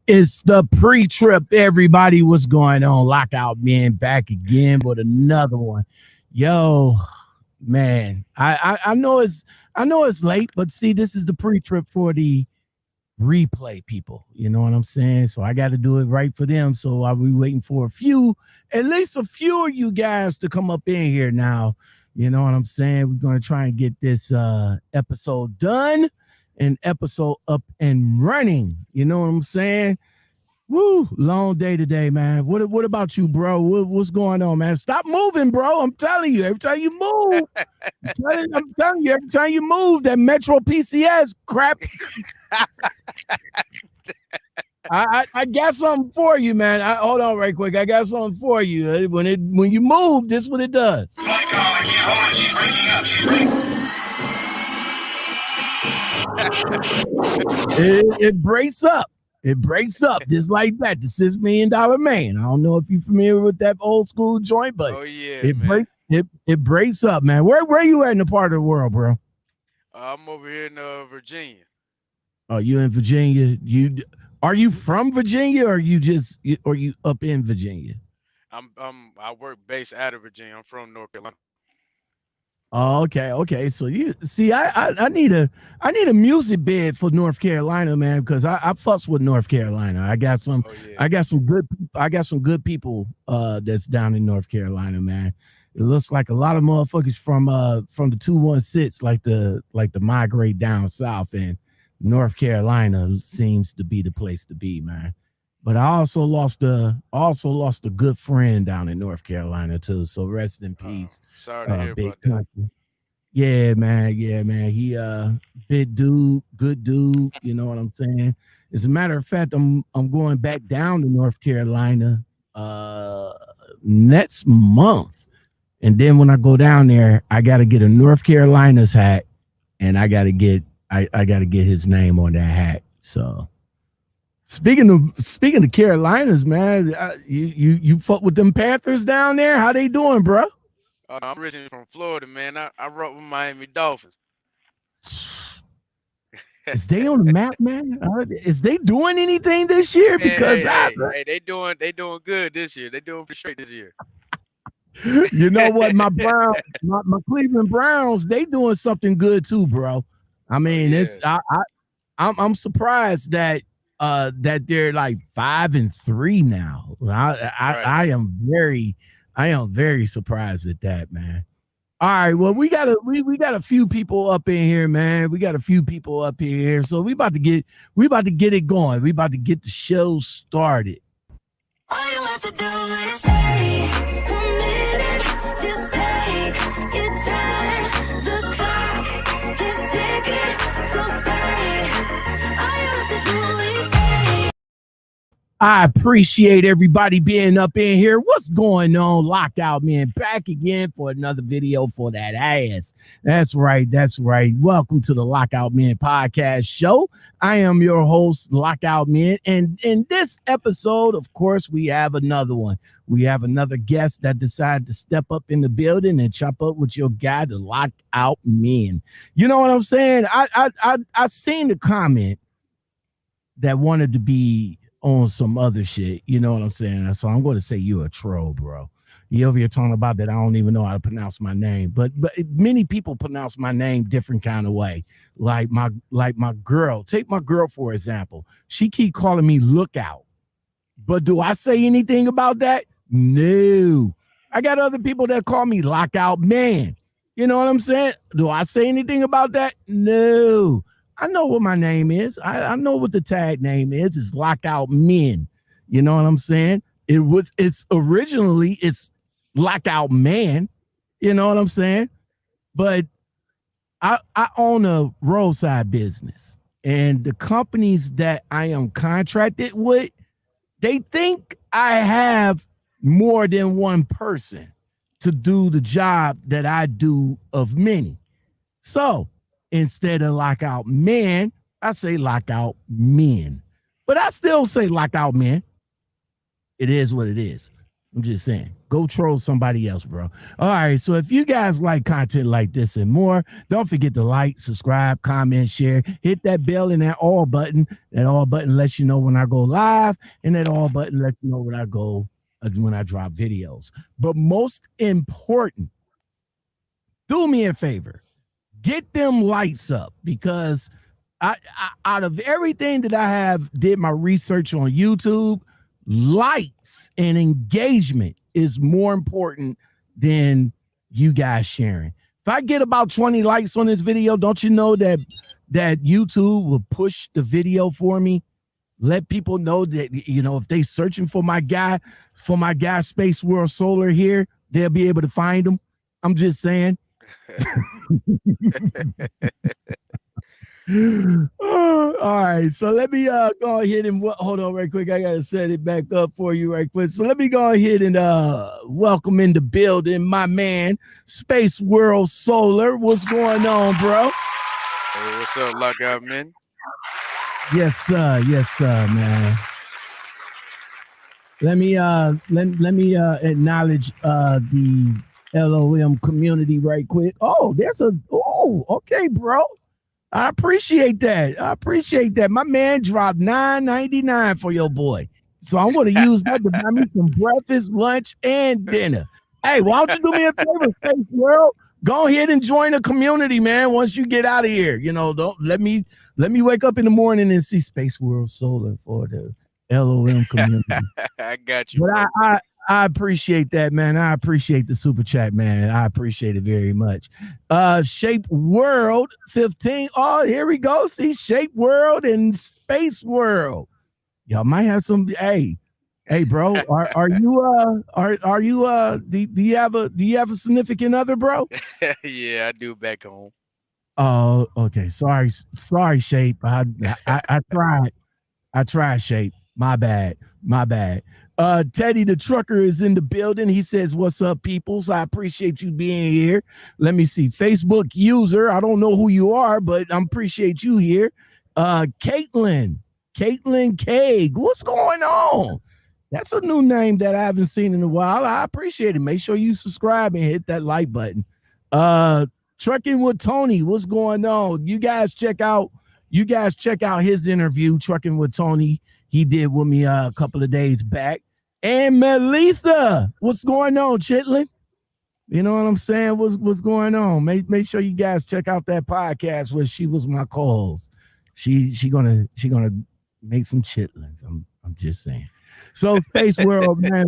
It's the pre-trip. Everybody, what's going on? Lockout men back again with another one. Yo, man, I know it's late, but see, this is the pre-trip for the replay people. You know what I'm saying? So I got to do it right for them. So I'll be waiting for at least a few of you guys to come up in here now. You know what I'm saying? We're gonna try and get this episode done and episode up and running. You know what I'm saying? Woo, long day today, man. What about you, bro? What's going on, man? Stop moving, bro. I'm telling you, every time you move, I'm telling you, every time you move, that Metro PCS crap. I got something for you, man. Hold on right quick. I got something for you. When you move, this is what it does. It breaks up. It breaks up just like that. The $6 million man. I don't know if you're familiar with that old school joint, but it breaks up, man. Where you at in the part of the world, bro? I'm over here in Virginia. Oh, you in Virginia? Are you from Virginia, or you up in Virginia? I work based out of Virginia. I'm from North Carolina. Oh, okay. So you see, I need a music bed for North Carolina, man, because I fuss with North Carolina. I got some good people that's down in North Carolina, man. It looks like a lot of motherfuckers from the 216 like to migrate down south, and North Carolina seems to be the place to be, man. But I also lost a good friend down in North Carolina too. So rest in peace. Sorry to hear about country. That. Yeah, man. He big dude, good dude. You know what I'm saying? As a matter of fact, I'm going back down to North Carolina next month. And then when I go down there, I gotta get a North Carolina's hat, and I gotta get his name on that hat. So Speaking of Carolinas, man, you fuck with them Panthers down there? How they doing, bro? I'm originally from Florida, man. I rock with Miami Dolphins. Is they on the map, man? Is they doing anything this year? Because they doing good this year. They doing pretty straight this year. You know what, my Cleveland Browns, they doing something good too, bro. I mean, I'm surprised that they're like 5-3 now. I am very surprised at that, man. All right, well, we got a few people up in here, man. We got a few people up in here, so we about to get it going. We about to get the show started. All you have to do is stay a minute, just take your time. The clock is ticking, so stay. All you have to do is stay. I appreciate everybody being up in here. What's going on, Lockout Men? Back again for another video for that ass. That's right. Welcome to the Lockout Men podcast show. I am your host, Lockout Men. And in this episode, of course, we have another one. We have another guest that decided to step up in the building and chop up with your guy, the Lockout Men. You know what I'm saying? I seen the comment that wanted to be on some other shit, you know what I'm saying? So I'm going to say you're a troll, bro. You over here talking about that I don't even know how to pronounce my name, but many people pronounce my name different kind of way. Like my girl, take my girl for example. She keep calling me Lookout, but do I say anything about that? No. I got other people that call me Lockout Man. You know what I'm saying? Do I say anything about that? No. I know what my name is. I know what the tag name is. It's Lockout Men. You know what I'm saying? It's originally Lockout Man. You know what I'm saying? But I own a roadside business, and the companies that I am contracted with, they think I have more than one person to do the job that I do of many. So instead of Lockout Man, I say Lockout Men. But I still say Lockout Men. It is what it is. I'm just saying, go troll somebody else, bro. All right. So if you guys like content like this and more, don't forget to like, subscribe, comment, share, hit that bell and that all button. That all button lets you know when I go live, and that all button lets you know when I drop videos. But most important, do me a favor, get them lights up, because out of everything that I have did my research on YouTube, likes and engagement is more important than you guys sharing. If I get about 20 likes on this video, don't you know that YouTube will push the video for me? Let people know that, if they searching for my guy Space World Solar here, they'll be able to find him. I'm just saying. All right, so let me go ahead and hold on right quick. I gotta set it back up for you right quick. So let me go ahead and welcome in the building my man Space World Solar. What's going on, bro? Hey, what's up, Lockoutmen? Yes, sir, man. Let me acknowledge the LOM community right quick. Okay, bro. I appreciate that. My man dropped $9.99 for your boy. So I'm going to use that to buy me some breakfast, lunch, and dinner. Hey, why don't you do me a favor, Space World? Go ahead and join the community, man. Once you get out of here, don't let me wake up in the morning and see Space World Solar for the LOM community. I got you, but bro. I appreciate that, man. I appreciate the super chat, man. I appreciate it very much. Shape World 15. Oh, here we go. See, Shape World and Space World. Y'all might have some. Hey, bro. Are you do you have a significant other, bro? Yeah, I do back home. Oh, okay. Sorry, Shape. I tried, Shape. My bad. Teddy the trucker is in the building. He says, "What's up, peoples? I appreciate you being here." Let me see. Facebook user. I don't know who you are, but I appreciate you here. Caitlin K. What's going on? That's a new name that I haven't seen in a while. I appreciate it. Make sure you subscribe and hit that like button. Trucking with Tony. What's going on? You guys check out his interview, Trucking with Tony. He did with me a couple of days back. And Melissa, what's going on, Chitlin? You know what I'm saying? What's going on? Make sure you guys check out that podcast where she was my co-host. She gonna make some chitlins. I'm just saying. So Space World, man.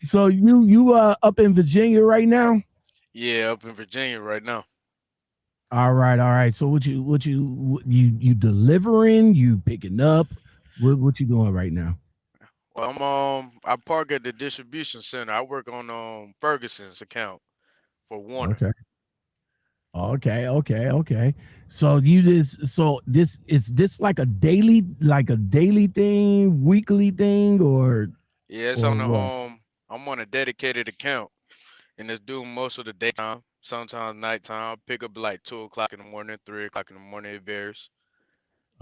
So you up in Virginia right now? Yeah, up in Virginia right now. All right. So what you delivering? You picking up? What you doing right now? Well, I park at the distribution center. I work on Ferguson's account for Warner. Okay. So this like a daily thing, weekly thing, or Yeah, it's on the what? I'm on a dedicated account, and it's due most of the daytime. Sometimes nighttime. I pick up like 2 o'clock in the morning, 3 o'clock in the morning. It varies.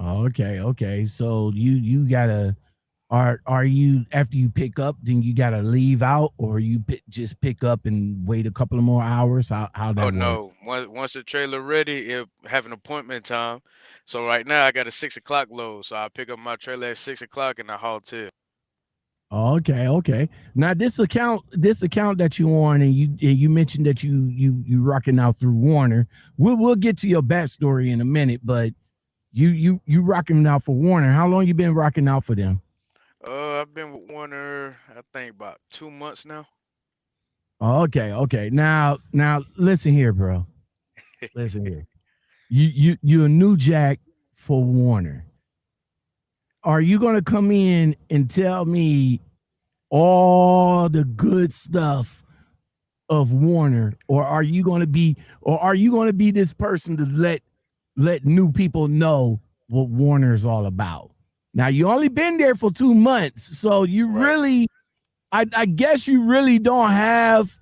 Okay. So you gotta are you, after you pick up, then you gotta leave out, or you just pick up and wait a couple of more hours? How Oh that work? no! Once the trailer ready, it have an appointment time. So right now I got a 6 o'clock load. So I pick up my trailer at 6 o'clock and I haul till. Okay. Now this account that you on, and you mentioned that you rocking out through Warner. We'll get to your backstory in a minute, but you rocking out for Warner. How long you been rocking out for them? I've been with Warner, I think about 2 months now. Okay. Now listen here, bro. Listen here. You a new jack for Warner. Are you gonna come in and tell me all the good stuff of Warner, or are you going to be this person to let new people know what Warner is all about? Now you only been there for 2 months, so you Right. really, I guess you really don't have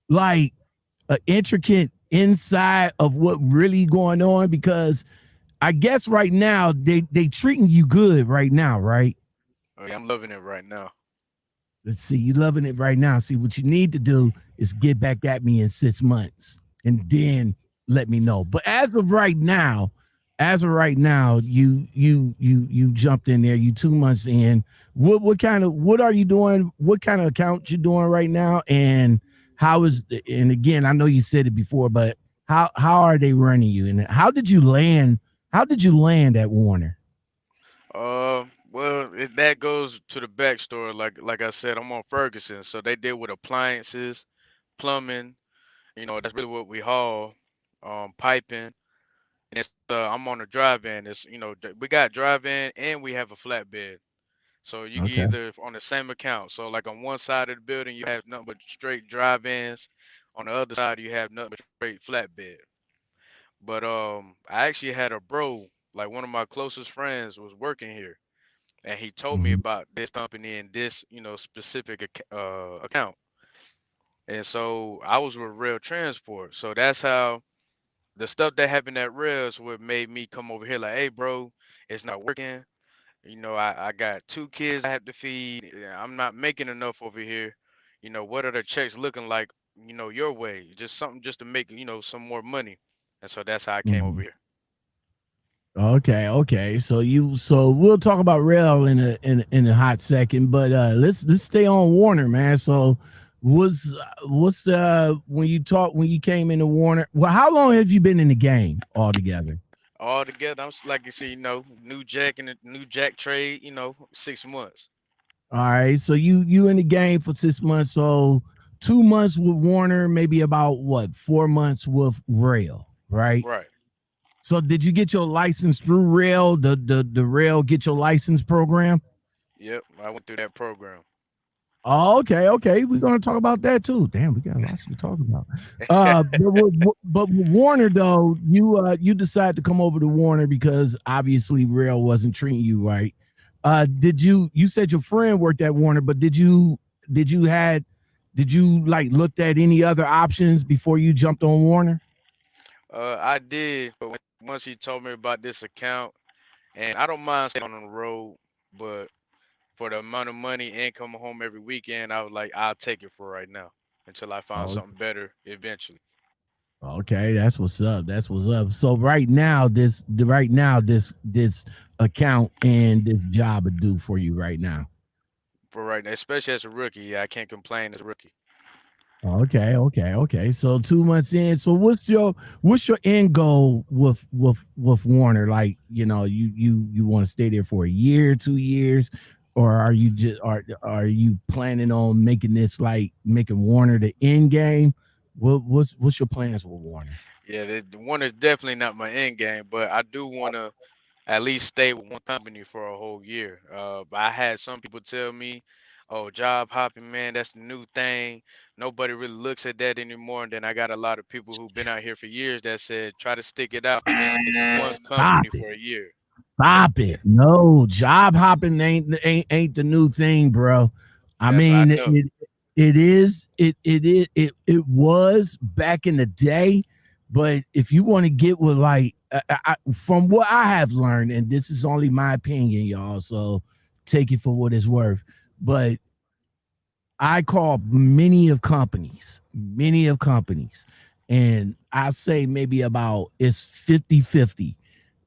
like an intricate insight of what really going on, because I guess right now they treating you good right now, right? Oh yeah, I'm loving it right now. Let's see, you loving it right now. See, what you need to do is get back at me in 6 months and then let me know. But as of right now, you jumped in there. You 2 months in. What are you doing? What kind of account you doing right now? And how is and again, I know you said it before, but how are they running you? And how did you land? How did you land at Warner? Well, that goes to the backstory. Like I said, I'm on Ferguson, so they deal with appliances, plumbing. That's really what we haul. Piping. And I'm on a drive-in. We got drive-in and we have a flatbed. So you can Okay. either on the same account. So like on one side of the building, you have nothing but straight drive-ins. On the other side, you have nothing but straight flatbed. But I actually had a bro, like one of my closest friends, was working here, and he told me Mhm. about this company and this, specific account. And so I was with Rail Transport. So that's how the stuff that happened at Rail is what made me come over here. Like, hey, bro, it's not working. I got two kids I have to feed. I'm not making enough over here. What are the checks looking like? Your way, just something just to make some more money. And so that's how I came over Mhm. here. Okay. So we'll talk about Rail in a hot second, but let's stay on Warner, man. So what's when you came into Warner? Well, how long have you been in the game altogether? All together, like you see, new jack and a new jack trade. 6 months. All right, so you in the game for 6 months. So 2 months with Warner, maybe about what 4 months with Rail, right? Right. So did you get your license through Rail, the Rail get your license program? Yep. I went through that program. Oh, okay. We're gonna talk about that too. Damn, we got a lot to talk about. But with Warner though, you decided to come over to Warner because obviously Rail wasn't treating you right. Did you said your friend worked at Warner, but did you had did you like looked at any other options before you jumped on Warner? I did, but once he told me about this account, and I don't mind staying on the road, but for the amount of money and coming home every weekend, I was like, I'll take it for right now until I find Oh, something better eventually. okay, that's what's up. That's what's up. So this account and this job would do for you right now. For right now, especially as a rookie, yeah, I can't complain as a rookie. Okay. So 2 months in. So what's your end goal with Warner? Like, you want to stay there for a year, 2 years, or are you just are you planning on making this like making Warner the end game? What's your plans with Warner? Yeah, the one is definitely not my end game, but I do want to at least stay with one company for a whole year. But I had some people tell me, "Oh, job hopping, man, that's the new thing. Nobody really looks at that anymore." And then I got a lot of people who've been out here for years that said, "Try to stick it out with one Stop company it. for a year." Yep, Stop it. No, job hopping ain't the new thing, bro. I that's I mean, know. it was back in the day, but if you want to get with like from what I have learned, and this is only my opinion, y'all, so take it for what it's worth. But I call many of companies, and I say maybe about it's 50-50.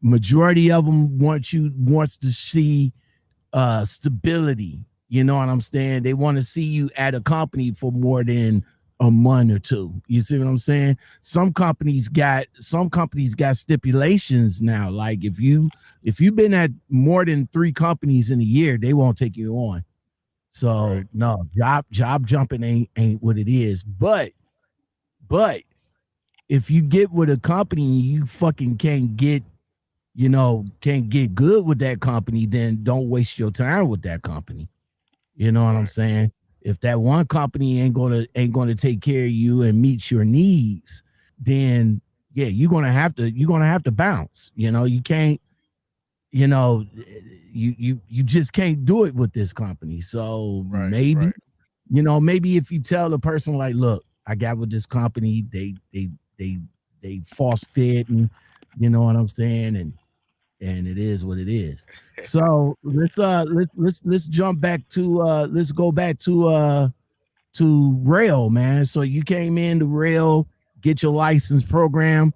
Majority of them wants to see stability. You know what I'm saying? They want to see you at a company for more than a month or two. You see what I'm saying? Some companies got stipulations now. Like if you've been at more than 3 companies in a year, they won't take you on. Right, So no, job jumping ain't what it is. But if you get with a company and you fucking can't get good with that company, then don't waste your time with that company. You know what I'm right, saying? If that one company ain't gonna take care of you and meet your needs, then yeah, you're gonna have to bounce. You can't, you know, you just can't do it with this company. So right, maybe right, maybe if you tell the person like, look, I got with this company, they false fit, and you know what I'm saying, and it is what it is. So let's jump back to let's go back to rail, man. So you came in to rail, get your license program.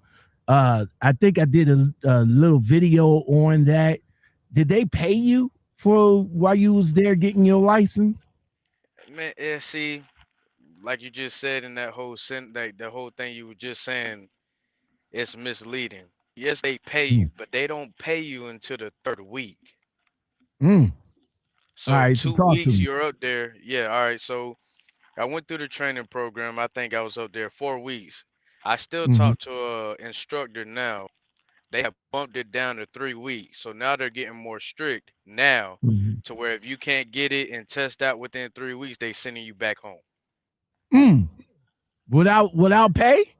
I think I did a little video on that. Did they pay you for while you was there getting your license? Man, yeah, see, like you just said in that whole like the whole thing you were just saying, it's misleading. Yes, they pay you, Mm. but they don't pay you until the third week. Mm. All So right, so two talk to weeks me. you're up there. Yeah, all right. So I went through the training program. I think I was up there 4 weeks. I still Hmm. talk to a instructor now. They have bumped it down to 3 weeks. So now they're getting more strict now Hmm. to where if you can't get it and test out within 3 weeks, they sending you back home. Mm. Without pay?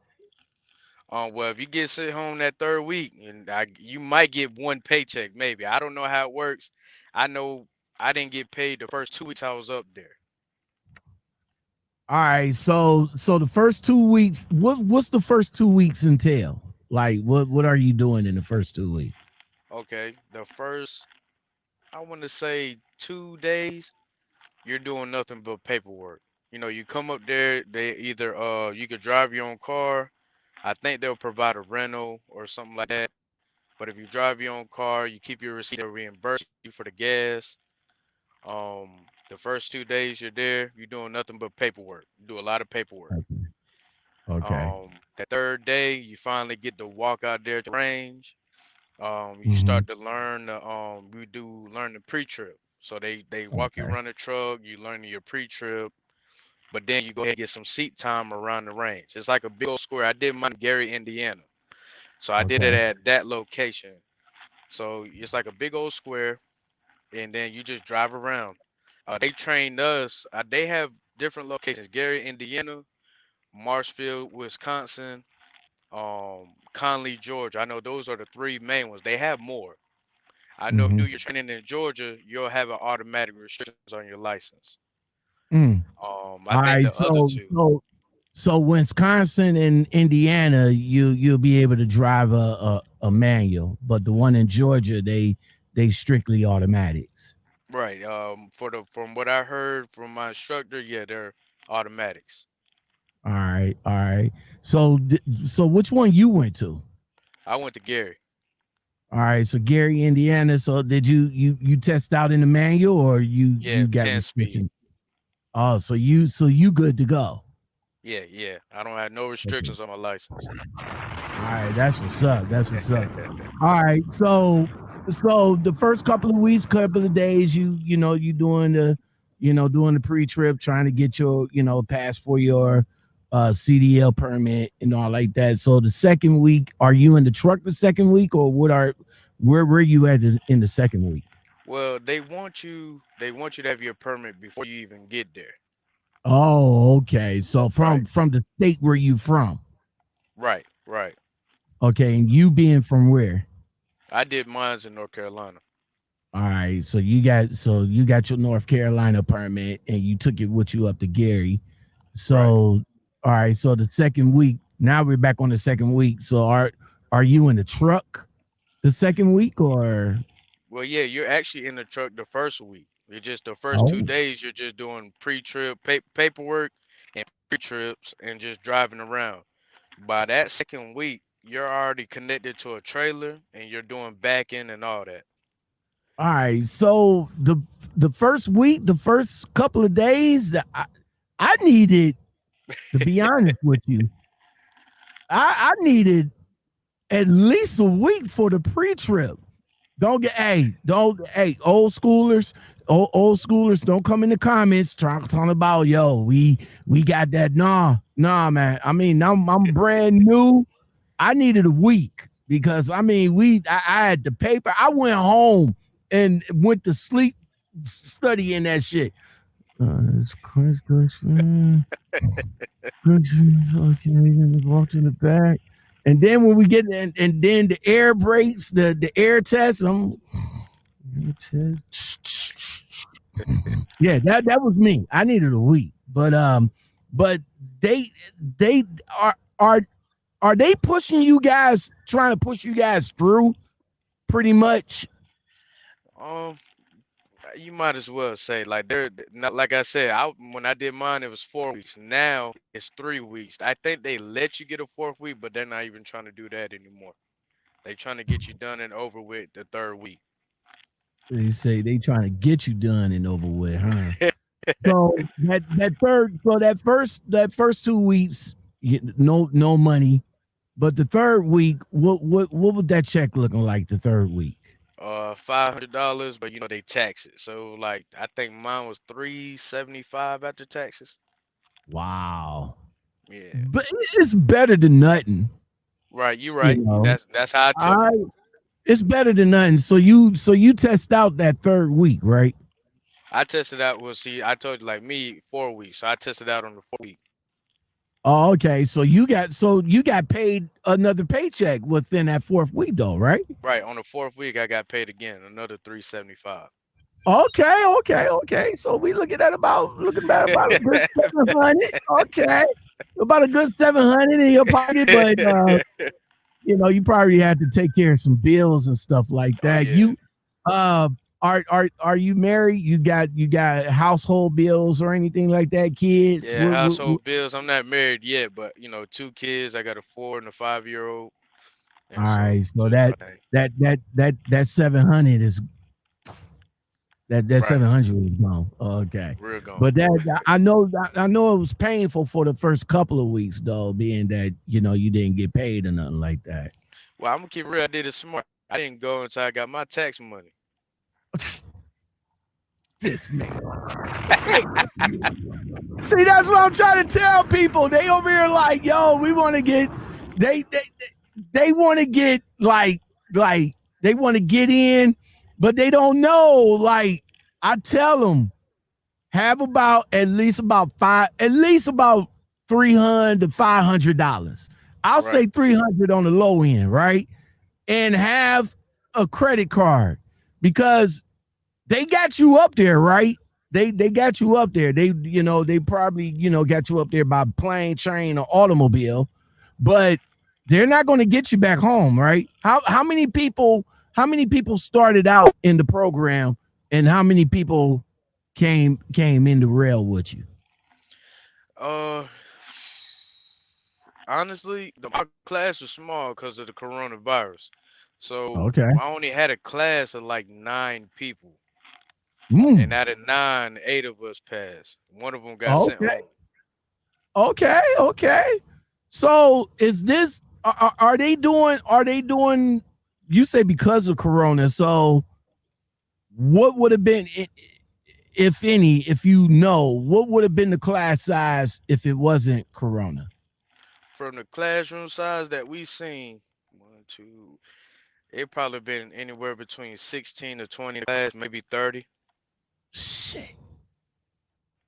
Well, if you get sent home that third week, and you might get one paycheck, maybe. I don't know how it works. I know I didn't get paid the first 2 weeks I was up there. All right, so the first 2 weeks, what's the first 2 weeks entail? Like what are you doing in the first 2 weeks? Okay, the first, I want to say 2 days, you're doing nothing but paperwork. You know, you come up there, they either you could drive your own car. I think they'll provide a rental or something like that. But if you drive your own car, you keep your receipt, they'll reimburse you for the gas. The first 2 days you're there, you're doing nothing but paperwork. You do a lot of paperwork. Okay. Okay. The third day, you finally get to walk out there to range. You Hmm. start to learn we do learn the pre-trip. So they walk you Okay. around the truck, you learn your pre-trip, but then you go ahead and get some seat time around the range. It's like a big old square. I did mine in Gary, Indiana. So I did it Okay. at that location. So it's like a big old square, and then you just drive around. They trained us. They have different locations: Gary, Indiana, Marshfield, Wisconsin, Conley, Georgia. I know those are the three main ones. They have more. I know if you Hmm. do your training in Georgia, you'll have an automatic restrictions on your license. Mm. I All think right, the other so two, so Wisconsin and Indiana, you'll be able to drive a manual, but the one in Georgia, they strictly automatics. right? From what I heard from my instructor, yeah, they're automatics. All right, all right. So so which one you went to? I went to Gary. All right, so Gary, Indiana. So did you test out in the manual or Yeah, you got 10 speed. restrictions? Oh, so you good to go. Yeah, yeah. I don't have no Okay. restrictions on my license. All right, that's what's up. That's what's up. All right, so the first couple of weeks, couple of days, you doing doing the pre-trip, trying to get your pass for your CDL permit and all like that. So the second week, are you in the truck the second week, or where were you at in the second week? Well, they want you to have your permit before you even get there. Oh, okay. So Right. from the state where you from? Right, right. Okay, and you being from where? I did mines in North Carolina. All right, so you got your North Carolina permit and you took it with you up to Gary. Right. So all right, so the second week, now we're back on the second week. So are you in the truck the second week or Well, yeah, you're actually in the truck the first week. You're just the first two oh days you're just doing pre-trip paperwork and pre-trips and just driving around. By that second week, you're already connected to a trailer and you're doing back end and all that. all right, so the first week, the first couple of days that I needed to be honest with you, I needed at least a week for the pre-trip. Don't old schoolers, old schoolers, don't come in the comments talking about we got that. Nah, man. I mean, I'm brand new. I needed a week because I mean I had the paper. I went home and went to sleep studying that shit. It's Chris Cushman. Okay, walked in the back. And then when we get and then the air brakes, the air test, yeah, that was me. I needed a week, but they they are are they pushing you guys, trying to push you guys through? pretty much? Um, you might as well say like they're not like I said. I when I did mine, it was 4 weeks. Now it's 3 weeks. I think they let you get a fourth week, but they're not even trying to do that anymore. They trying to get you done and over with the third week. They say they trying to get you done and over with, huh? So that first 2 weeks, no money. But the third week, what would that check looking like the third week? $500, but they tax it. So like I think mine was 375 after taxes. Wow. Yeah. But it's better than nothing, Right, you you right. know. That's how I took I it. It's better than nothing. So you test out that third week, right? I tested out. Well, see, I told you like me 4 weeks, so I tested out on the 4th week. Oh, okay. So you got paid another paycheck within that fourth week, though, right? Right on the 4th week, I got paid again, another 375. Okay. So we looking at about a good 700. Okay, about a good 700 in your pocket, but you probably had to take care of some bills and stuff like Oh that. yeah, Uh, are you married? You got household bills or anything like that? Kids? yeah. Household bills. I'm not married yet, but 2 kids. I got a 4 and a 5-year-old, All and right, so so you know, that 700 is that right, 700 is gone. Okay, real gone. but that I know it was painful for the first couple of weeks though, being that you didn't get paid or nothing like that. Well, I'm gonna keep it real. I did it smart. I didn't go until I got my tax money. This man. Hey, see, that's what I'm trying to tell people. They over here like, yo, we want to get they want to get like they want to get in, but they don't know. Like I tell them, have about at least about $300 to $500. I'll Right. say 300 on the low end, right? And have a credit card because they got you up there, right? They got you up there. They probably got you up there by plane, train, or automobile, but they're not going to get you back home, right? How many people started out in the program, and how many people came into rail with you? Uh, honestly, my class was small because of the coronavirus. So Okay. I only had a class of like 9 people, and Mm. out of nine, 8 of us passed. One of them got sent Okay. home. Okay. So is this are they doing you say because of corona, so what would have been, if any, if what would have been the class size if it wasn't corona? From the classroom size that we seen, one, two, it probably been anywhere between 16 to 20 class, maybe 30. Shit.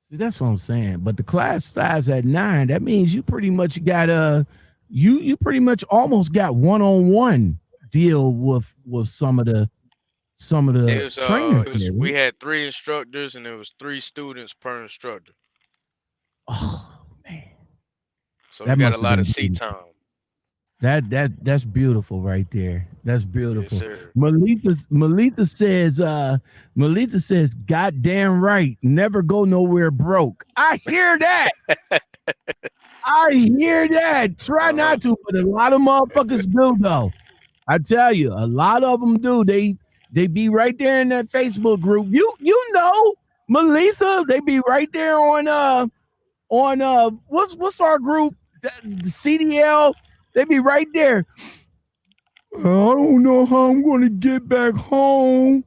See, that's what I'm saying. But the class size at 9, that means you pretty much got you pretty much almost got one-on-one deal with some of the trainers there, We right? had 3 instructors and there was 3 students per instructor. Oh man, So we that got a must have lot of been seat beautiful. time. That's beautiful right there. That's Yes, beautiful. sir. Melita says, God damn right, never go nowhere broke. I hear that. I hear that. Try Uh-huh. not to, but a lot of motherfuckers do though. I tell you, a lot of them do. They be right there in that Facebook group. You know, Melissa, they be right there on what's our group? The CDL. They be right there. I don't know how I'm going to get back home.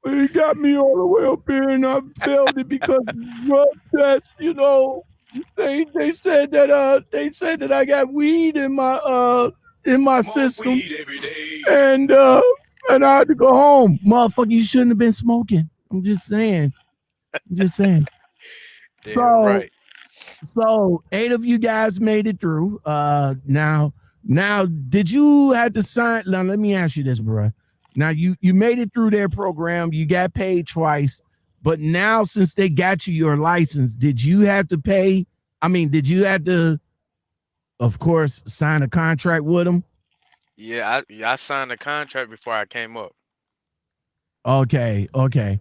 He got me all the way up here, and I failed it because drug test. They said that I got weed in my system, and and I had to go home. Motherfucker, you shouldn't have been smoking. I'm just saying. I'm just saying. Damn So right. so 8 of you guys made it through. Now, did you have to sign? Now, let me ask you this, bro. Now, you made it through their program. You got paid twice, but now since they got you your license, did you have to pay? I mean, did you have to, of course, sign a contract with them? Yeah, I signed a contract before I came up. Okay, okay.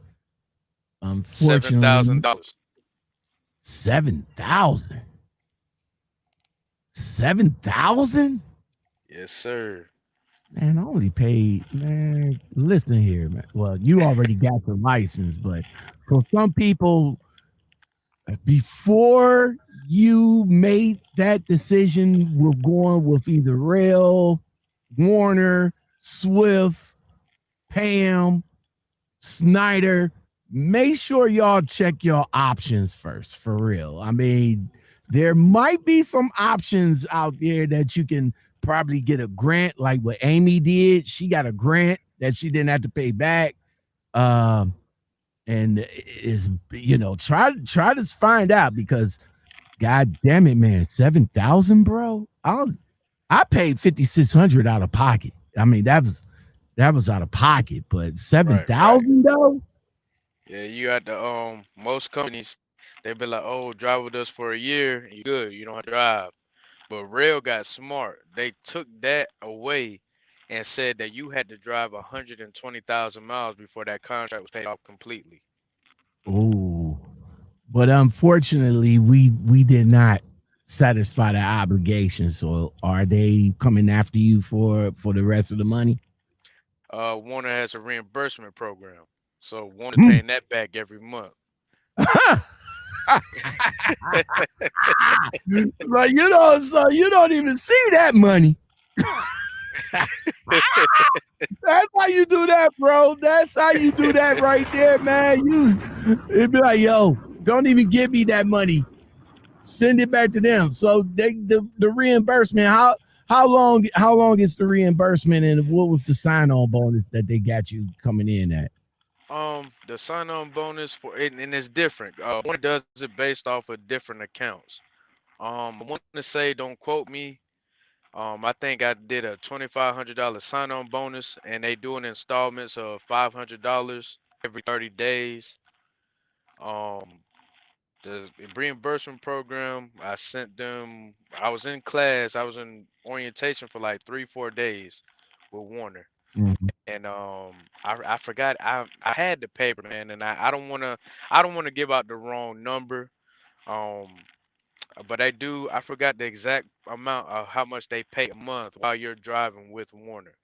Seven thousand Unfortunately, dollars. 7,000. 7,000? Yes, sir. Man, I only paid, man. Listen here, man. Well, you already got the license, but for some people, before you made that decision, we're going with either Rail, Warner, Swift, Pam, Snyder. Make sure y'all check your options first, for real. I mean, there might be some options out there that you can probably get a grant, like what Amy did. She got a grant that she didn't have to pay back. Um, and is try to find out because god damn it, man, 7,000, bro. I paid 5,600 out of pocket. I mean, that was out of pocket, but Right, right. 7,000 though. Yeah, you got the most companies they be like, oh, drive with us for a year and you good, you don't have to drive. But Rail got smart. They took that away and said that you had to drive 120,000 miles before that contract was paid off completely. Oh, but unfortunately, we did not satisfy the obligation. So are they coming after you for the rest of the money? Warner has a reimbursement program, so Warner's paying that back every month. Like, so you don't even see that money. That's how you do that, bro. That's how you do that right there, man. It'd be like, yo, don't even give me that money. Send it back to them. So the reimbursement. How long is the reimbursement, and what was the sign on bonus that they got you coming in at? The sign-on bonus for it, and it's different. One does it based off of different accounts. I want to say, don't quote me. I think I did a $2,500 sign-on bonus, and they do it in installments of $500 every 30 days. Um, the reimbursement program, I sent them. I was in class. I was in orientation for like 3, 4 days with Warner, Mhm. and I forgot. I had the paper, man, and I don't wanna give out the wrong number. Um, but I do. I forgot the exact amount of how much they pay a month while you're driving with Warner.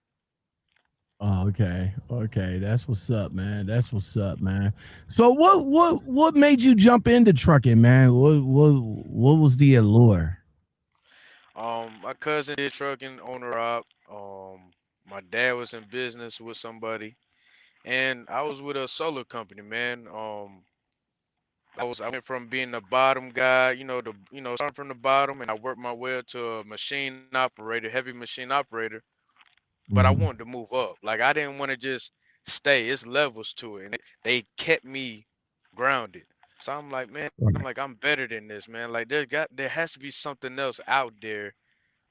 Oh, okay. Okay. That's what's up, man. That's what's up, man. So what made you jump into trucking, man? What was the allure? My cousin did trucking, owner op. My dad was in business with somebody, and I was with a solar company, man. I went from being the bottom guy, starting from the bottom, and I worked my way up to a machine operator, heavy machine operator. But I Mhm. wanted to move up. Like I didn't want to just stay. It's levels to it, and they kept me grounded. So I'm like, man, Right. I'm better than this, man. Like there has to be something else out there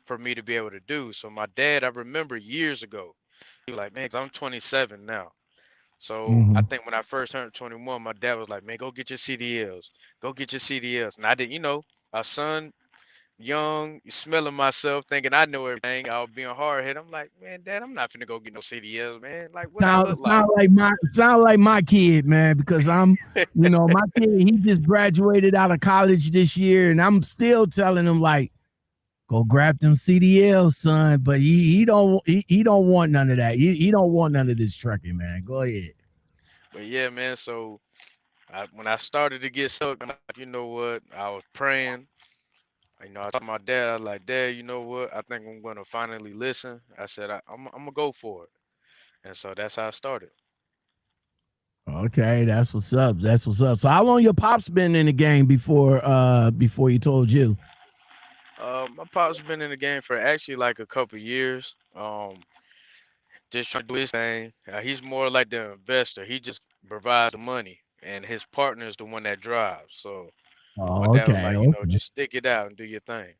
for me to be able to do. So my dad, I remember years ago, he was like, man, 'cause I'm 27 now. So I Mhm. think when I first turned 21, my dad was like, man, go get your CDLs. Go get your CDLs. And I didn't, a son, young, smelling myself, thinking I know everything. I was being hard headed. I'm like, man, dad, I'm not finna go get no CDLs, man. Like, what I Sound look like? sound like my kid, man, because my kid, he just graduated out of college this year, and I'm still telling him like, go grab them CDL, son. But he don't want none of that. He don't want none of this trucking, man. Go ahead. But yeah, man. So when I started to get stuck, I'm like, you know what? I was praying. I told my dad, I was like, Dad, you know what? I think I'm gonna finally listen. I said, I'm gonna go for it. And so that's how I started. Okay, that's what's up. That's what's up. So how long your pops been in the game before he told you? My pop's been in the game for actually like a couple years. Just trying to do his thing. He's more like the investor. He just provides the money, and his partner is the one that drives. So my Oh, dad was okay, like, okay. just stick it out and do your thing.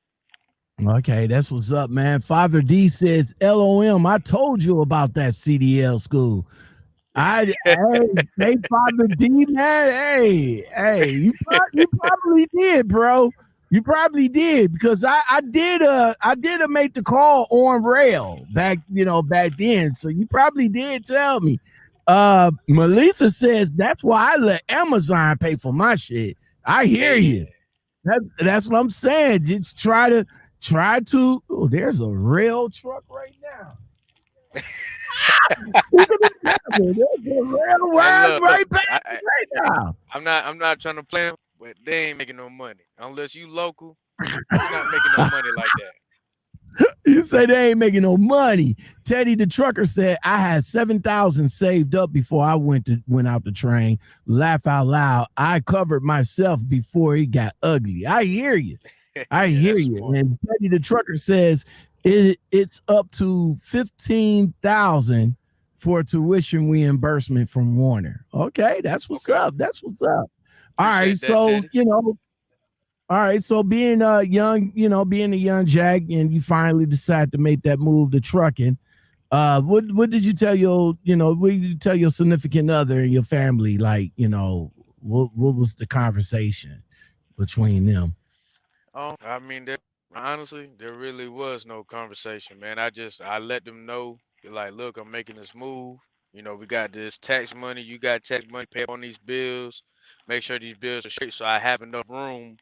Okay, that's what's up, man. Father D says, LOM, I told you about that CDL school. Hey, Father D, man. Hey, you probably did, bro. You probably did because I did make the call on rail back, back then. So you probably did tell me. Melissa says that's why I let Amazon pay for my shit. I hear Yeah. you. That's what I'm saying. Just try to. Oh, there's a rail truck right now. Look at the devil. There's a rail Hey, ride look, right past us right now. I'm not trying to play 'em, but they ain't making no money unless you local. You're not making no money like that. You say they ain't making no money. Teddy the trucker said I had 7,000 saved up before I went out the train. Laugh out loud. I covered myself before it got ugly. I hear you. I Yeah, hear that's you. smart. And Teddy the trucker says it's up to 15,000 for tuition reimbursement from Warner. Okay, that's what's Okay, up. That's what's up. All right, appreciate that, so Teddy. all right, so being young, being a young Jack, and you finally decide to make that move to trucking. What did you tell what did you tell your significant other and your family? Like, what was the conversation between them? I mean, honestly, there really was no conversation, man. I let them know, like, look, I'm making this move. We got this tax money. You got tax money. Pay up on these bills. Make sure these bills are straight, so I have enough room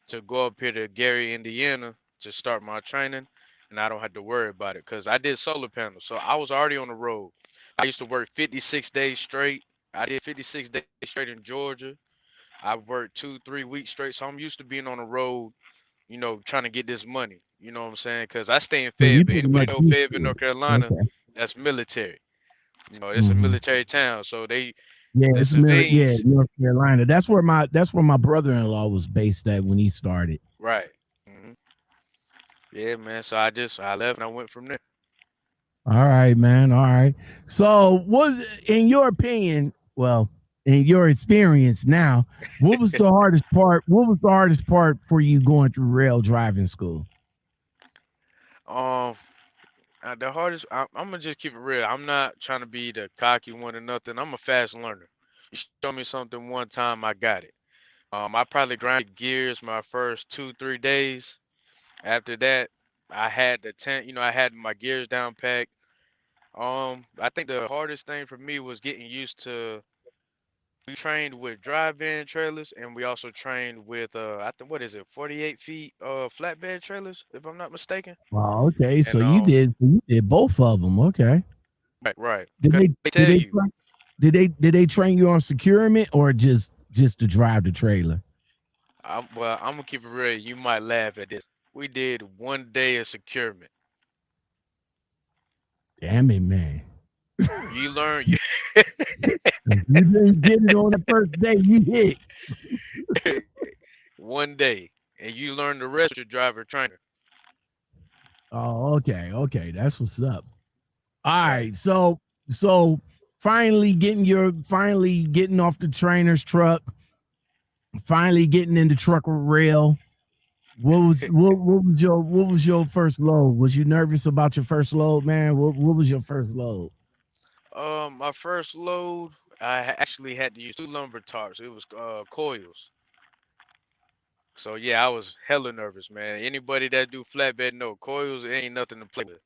to go up here to Gary, Indiana, to start my training, and I don't have to worry about it because I did solar panels, so I was already on the road. I used to work 56 days straight. I did 56 days straight in Georgia. I worked 2, 3 weeks straight, so I'm used to being on the road, trying to get this money. You know what I'm saying? Because I stay in So you Fayetteville. pretty Anybody much know used Fayetteville, to North it. Carolina? Okay. That's military. It's a Hmm. military town, so Yeah, the yeah, civilians, North Carolina. That's where my brother-in-law was based at when he started. right? Yeah, man. So I left and I went from there. All right, man. All right. So, what, in your opinion, well, in your experience now, what was the hardest part? What was the hardest part for you going through rail driving school? Um, the hardest. I'm gonna just keep it real. I'm not trying to be the cocky one or nothing. I'm a fast learner. You show me something one time, I got it. I probably grinded gears my first 2, 3 days. After that, I had the tent. I had my gears down packed. I think the hardest thing for me was getting used to. We trained with drive-in trailers, and we also trained with I think what is it, 48 feet flatbed trailers, if I'm not mistaken. Oh, okay. So And you did both of them. Okay. right, right. Did 'Cause they they did tell they you. tra- did they train you on securement or just to drive the trailer? Well, I'm gonna keep it real. You might laugh at this. We did 1 day of securement. Damn it, man. You learn If you didn't get it on the first day, you hit. 1 day, and you learn the rest with your driver trainer. Oh, okay, okay. That's what's up. All Right. right. So finally getting off the trainer's truck, finally getting in the truck with rail. What was your first load? Was you nervous about your first load, man? What was your first load? My first load, actually had to use 2 lumber tarps. It was coils. So yeah, I was hella nervous, man. Anybody that do flatbed know coils ain't nothing to play with.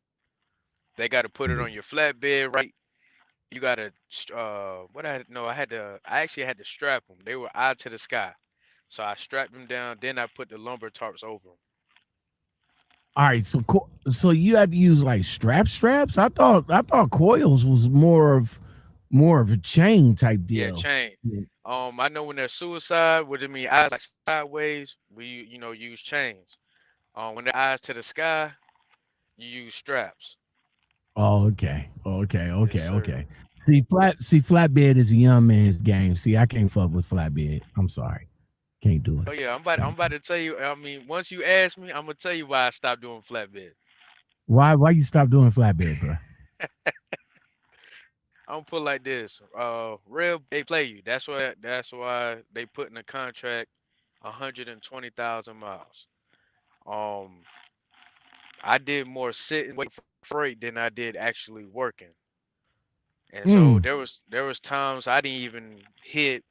They got to put it on your flatbed right. You got to what I no, I actually had to strap them. They were eye to the sky. So I strapped them down, then I put the lumber tarps over them. All right, so you had to use like straps. I thought coils was more of a chain type Yeah, deal. chain. Yeah. I know when there's suicide, what it mean eyes like sideways, we use chains. When the eyes to the sky, you use straps. Oh, okay. Okay. Yes, Okay. sir. Okay. See, flatbed is a young man's game. See, I can't fuck with flatbed. I'm sorry. Can't do it. Oh yeah, I'm about to tell you. I mean, once you ask me, I'm gonna tell you why I stopped doing flatbed. Why you stop doing flatbed, bro? I'm gonna put it like this. Real they play you. That's why they put in the contract 120,000 miles. Um, I did more sitting waiting for freight than I did actually working. And so Mm. there was times I didn't even hit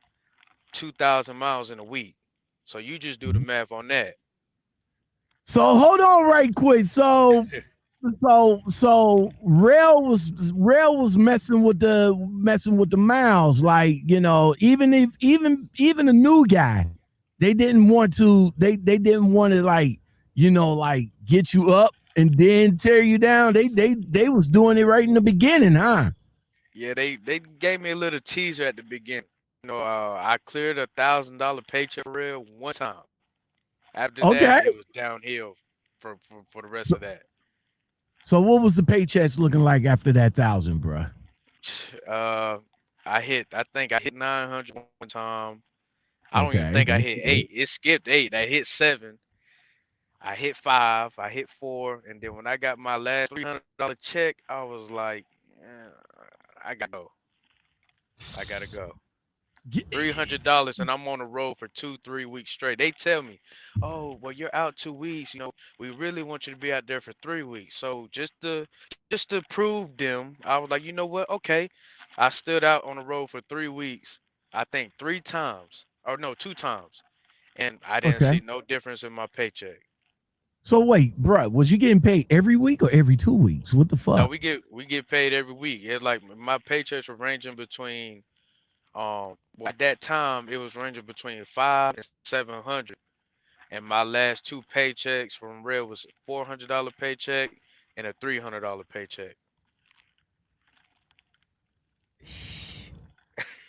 2,000 miles in a week. So you just do the math on that. So hold on right quick. So Rail was messing with the miles. Like, even a new guy, they didn't want to like, like get you up and then tear you down. They was doing it right in the beginning, huh? Yeah, they gave me a little teaser at the beginning. I cleared $1,000 paycheck for real one time. After Okay. that, it was downhill for the rest So, of that. so what was the paychecks looking like after that thousand, bruh? Uh, I think I hit 900 one time. I don't even Okay. think I hit eight. It skipped eight. I hit seven. I hit five. I hit four. And then when I got my last $300 check, I was like, "Yeah, I gotta go. I gotta go." $300 and I'm on the road for 2, 3 weeks straight. They tell me, "Oh, well, you're out 2 weeks. We really want you to be out there for 3 weeks." So just to prove them, I was like, you know what? Okay. I stood out on the road for 3 weeks. I think three times, or no, two times, and I didn't Okay. see no difference in my paycheck. So wait, bruh, was you getting paid every week or every 2 weeks? What the No, fuck? we get paid every week. It's like my paychecks were ranging between well, at that time it was ranging between 5 and 700. And my last two paychecks from Red was $400 paycheck and a $300 paycheck.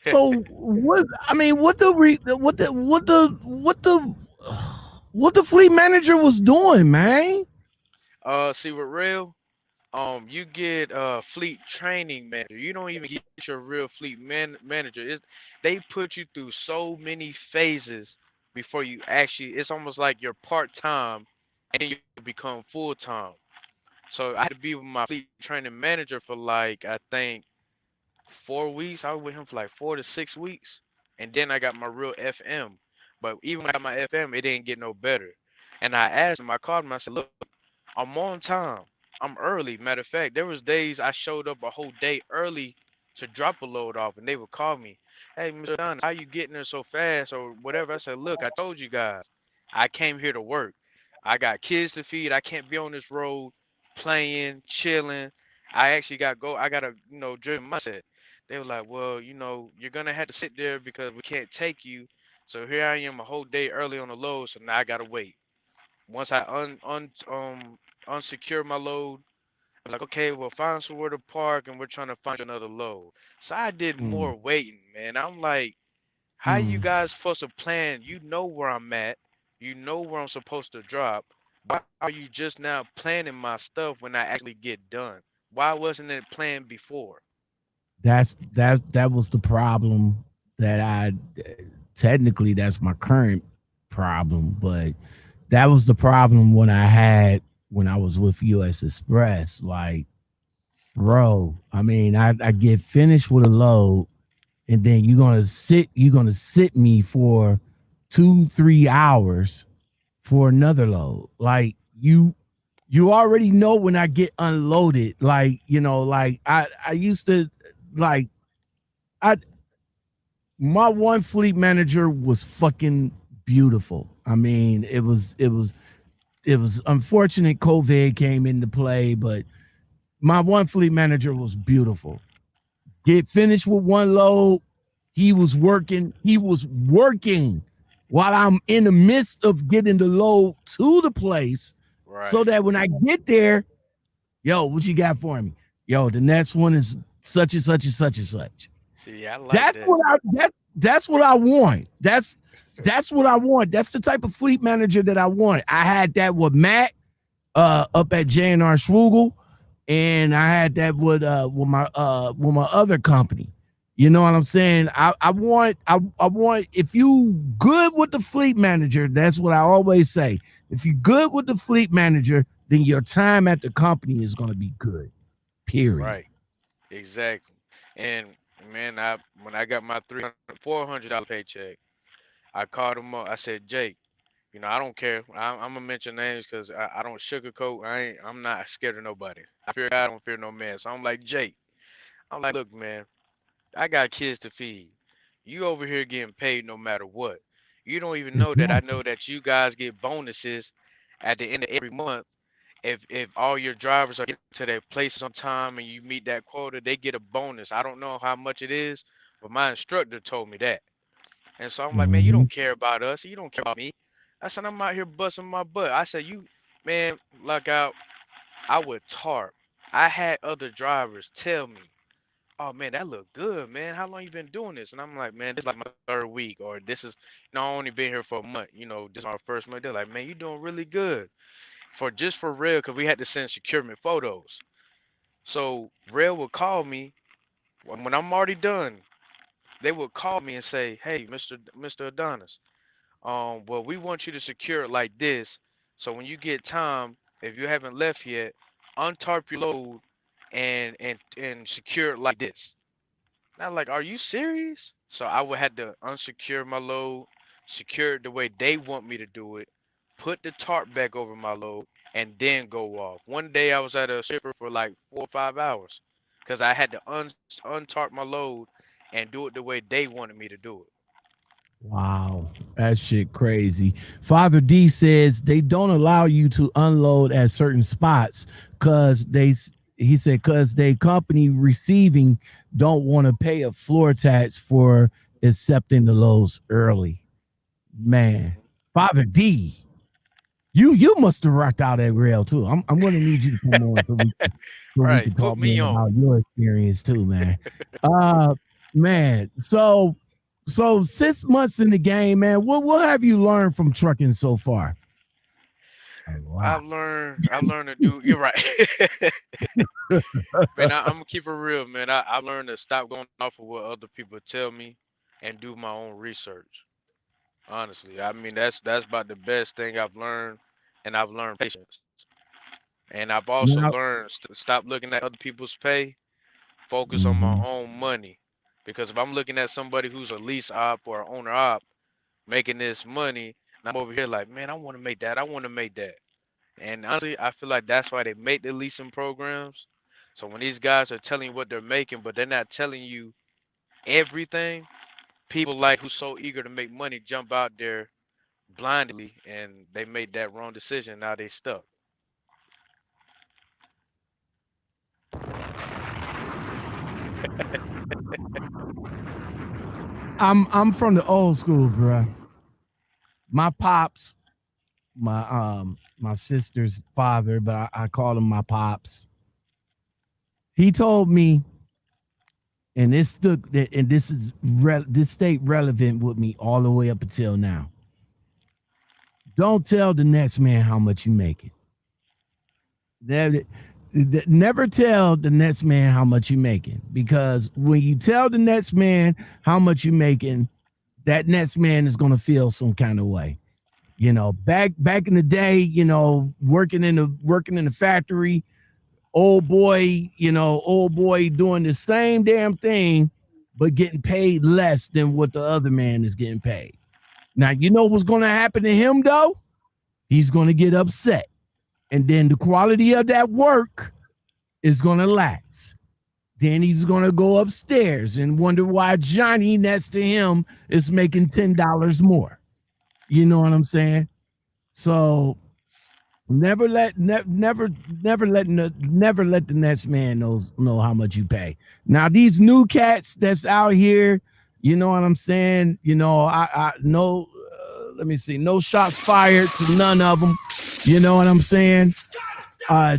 So what? I mean, what the fleet manager was doing, man? See with Rail, you get fleet training manager. You don't even get your real fleet manager. They put you through so many phases before you actually. It's almost like you're part time, and then you become full time. So I had to be with my fleet training manager for like I think 4 weeks. I was with him for like 4 to 6 weeks, and then I got my real FM. But even when I got my FM, it didn't get no better. And I asked him, I called him, I said, "Look, I'm on time. I'm early. Matter of fact, there was days I showed up a whole day early to drop a load off, and they would call me, 'Hey, Mr. Don, how you getting there so fast?' or whatever." I said, "Look, I told you guys, I came here to work. I got kids to feed. I can't be on this road playing, chilling. I actually got go. I got a driven mindset." They were like, "Well, you're gonna have to sit there because we can't take you. So here I am a whole day early on the load. So now I gotta wait." Once I unsecure my load, I'm like, "Okay, well, find somewhere to park, and we're trying to find another load." So I did Mm, more waiting, man. I'm like, how you mm. guys supposed to plan? You know where I'm at. You know where I'm supposed to drop. Why are you just now planning my stuff when I actually get done? Why wasn't it planned before? That was the problem that I technically that's my current problem, but that was the problem when I had when I was with US Express. Like, bro, I mean, I get finished with a load and then you're gonna sit me for 2 3 hours for another load. Like you already know when I get unloaded. Like, like I used to like I my one fleet manager was fucking beautiful. I mean, it was unfortunate COVID came into play, but my one fleet manager was beautiful. Get finished with one load, he was working while I'm in the midst of getting the load to the place so Right. that when I get there, yo, what you got for me? Yo, the next one is such and such and such and such. See, I like That's that. what I that's what I want. That's what I want. That's the type of fleet manager that I want. I had that with Matt up at J&R Schwugel, and I had that with my other company. You know what I'm saying? I want if you good with the fleet manager, that's what I always say. If you good with the fleet manager, then your time at the company is gonna be good. Period. Right. Exactly. And man, I when I got my $400 paycheck, I called him up. I said, "Jake, I don't care. I'm gonna mention names because I don't sugarcoat. I'm not scared of nobody. I fear God, I don't fear no man." So I'm like, "Jake, I'm like, look, man, I got kids to feed. You over here getting paid no matter what. You don't even know that I Exactly. know that you guys get bonuses at the end of every month, if all your drivers are getting to their places on time and you meet that quota, they get a bonus. I don't know how much it is, but my instructor told me that. And so I'm like, man, you Mm-hmm. don't care about us. You don't care about me. I said, I'm out here busting my butt. I said, man, Lockout, I would tarp. I had other drivers tell me, oh man, that look good, man. How long you been doing this? And I'm like, man, this is like my third week, or this is, I only been here for a month. This is my first month. They're like, man, you doing really good for just for real, because we had to send securement photos. So Rail would call me when I'm already done. They would call me and say, hey, Mr. Adonis, well, we want you to secure it like this. So when you get time, if you haven't left yet, untarp your load and secure it like this. And I'm like, are you serious? So I would have to unsecure my load, secure it the way they want me to do it, put the tarp back over my load, and then go off. One day I was at a shipper for like 4 or 5 hours because I had to untarp my load and do it the way they wanted me to do it. Wow, that shit crazy. Father D says they don't allow you to unload at certain spots because he said because they company receiving don't want to pay a floor tax for accepting the loads early. Man, Mhm. Father D, you must have rocked out at rail too. I'm gonna need you to come on so we Right, can put talk me more on. about your experience too, man. Uh man, so 6 months in the game, man. What have you learned from trucking so far? A lot. I've learned to do. You're right, man. I'm gonna keep it real, man. I've learned to stop going off of what other people tell me and do my own research. Honestly, I mean that's about the best thing I've learned, and I've learned patience. And I've also Now, learned stop looking at other people's pay, focus on my mhm. own money. Because if I'm looking at somebody who's a lease op or an owner op making this money, and I'm over here like, man, I want to make that. I want to make that. And honestly, I feel like that's why they make the leasing programs. So when these guys are telling you what they're making, but they're not telling you everything, people like who's so eager to make money jump out there blindly and they made that wrong decision. Now they stuck. I'm from the old school, bro. My pops, my sister's father, but I call him my pops. He told me, and this stayed relevant with me all the way up until now. Don't tell the next man how much you make it. Never tell the next man how much you making, because when you tell the next man how much you making, that next man is gonna feel some kind of way. Back in the day, working in the factory, old boy doing the same damn thing, but getting paid less than what the other man is getting paid. Now, you know what's going to happen to him, though? He's going to get upset. And then the quality of that work is going to lapse. Then he's going to go upstairs and wonder why Johnny next to him is making $10 more. You know what I'm saying? So never let the next man know how much you pay. Now these new cats that's out here, you know what I'm saying? I no, let me see, no shots fired to none of them. You know what I'm saying?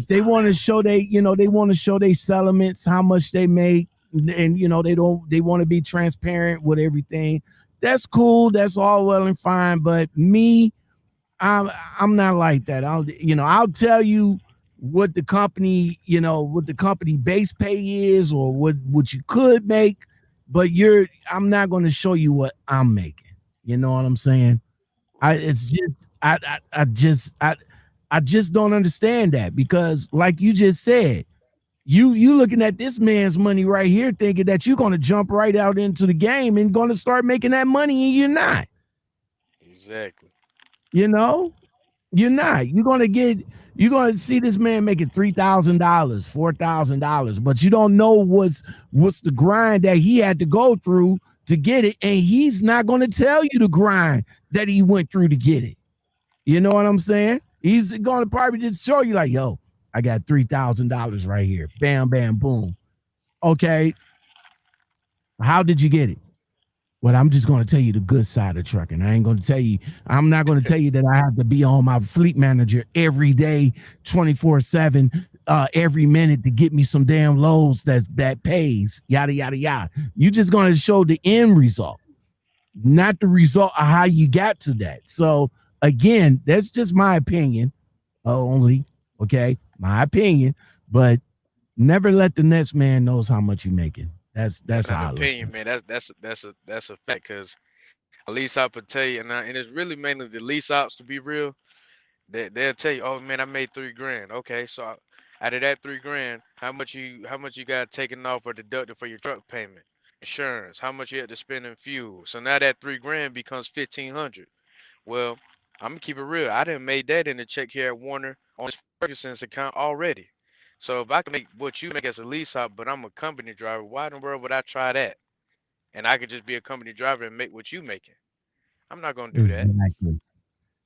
They want to show they settlements, how much they make, and they want to be transparent with everything. That's cool. That's all well and fine. But me, I'm I'm not like that. I'll tell you what the company base pay is, or what you could make, but I'm not going to show you what I'm making. You know what I'm saying? It's just I just don't understand that, because like you just said, you looking at this man's money right here thinking that you're going to jump right out into the game and going to start making that money, and you're not. Exactly. You know, you're not. You're gonna see this man making $3,000, $4,000, but you don't know what's the grind that he had to go through to get it, and he's not gonna tell you the grind that he went through to get it. You know what I'm saying? He's going to probably just show you like, yo, I got $3,000 right here. Bam, bam, boom. Okay. How did you get it? Well, I'm just going to tell you the good side of trucking. I ain't going to tell you, I'm not going to tell you that I have to be on my fleet manager every day, 24/7, every minute to get me some damn loads that pays, yada, yada, yada. You're just going to show the end result, not the result of how you got to that. So again, that's just my opinion only, okay? My opinion, but never let the next man knows how much you're making. That's That's not how an I look at opinion, it. man. That's a fact. Cause at least I could tell you, and it's really mainly the lease ops to be real. They'll tell you, oh man, I made 3 grand. Okay, so out of that 3 grand, how much you got taken off or deducted for your truck payment, insurance, how much you had to spend in fuel. So now that 3 grand becomes 1,500. Well, I'm gonna keep it real. I didn't made that in the check here at Warner on this Ferguson's account already. So if I can make what you make as a lease op, but I'm a company driver, why in the world would I try that? And I could just be a company driver and make what you making. I'm not gonna do that. Exactly.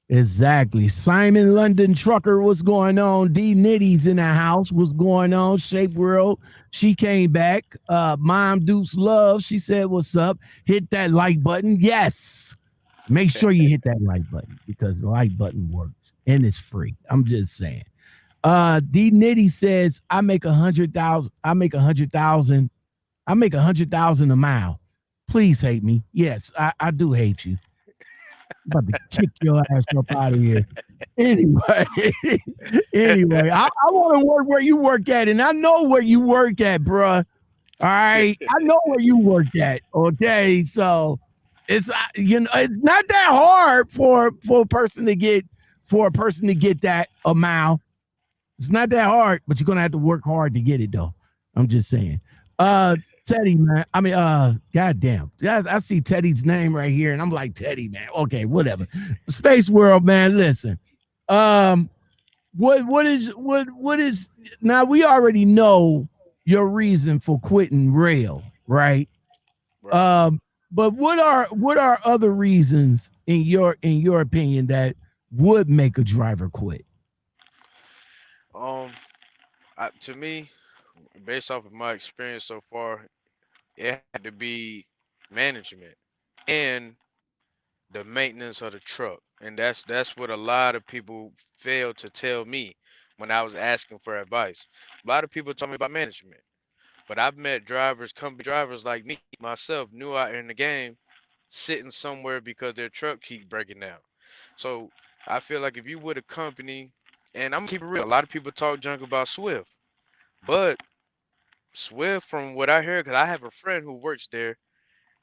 Exactly. Simon London Trucker, what's going on? D Nitty's in the house. What's going on? Shape World. She came back. Mom Deuce Love. She said, what's up? Hit that like button. Yes. Make sure you hit that like button because the like button works and it's free. I'm just saying. D Nitty says, I make 100,000. I make 100,000 a mile. Please hate me. Yes, I do hate you. I'm about to kick your ass up out of here. Anyway, I want to work where you work at, and I know where you work at, bruh. All right, I know where you work at. Okay, so it's it's not that hard for a person to get that a mile. It's not that hard, but you're gonna have to work hard to get it though. I'm just saying. Teddy, man. I mean, goddamn. I see Teddy's name right here, and I'm like, Teddy, man. Okay, whatever. Space World, man. Listen. What is now we already know your reason for quitting rail, right? Right. But what are other reasons in your opinion that would make a driver quit? Um, to me, based off of my experience so far, it had to be management and the maintenance of the truck. And that's what a lot of people failed to tell me when I was asking for advice. A lot of people told me about management, but I've met drivers, company drivers like me, myself, new out in the game, sitting somewhere because their truck keep breaking down. So I feel like if you with a company, and I'm gonna keep it real, a lot of people talk junk about Swift, but Swift, from what I hear, because I have a friend who works there,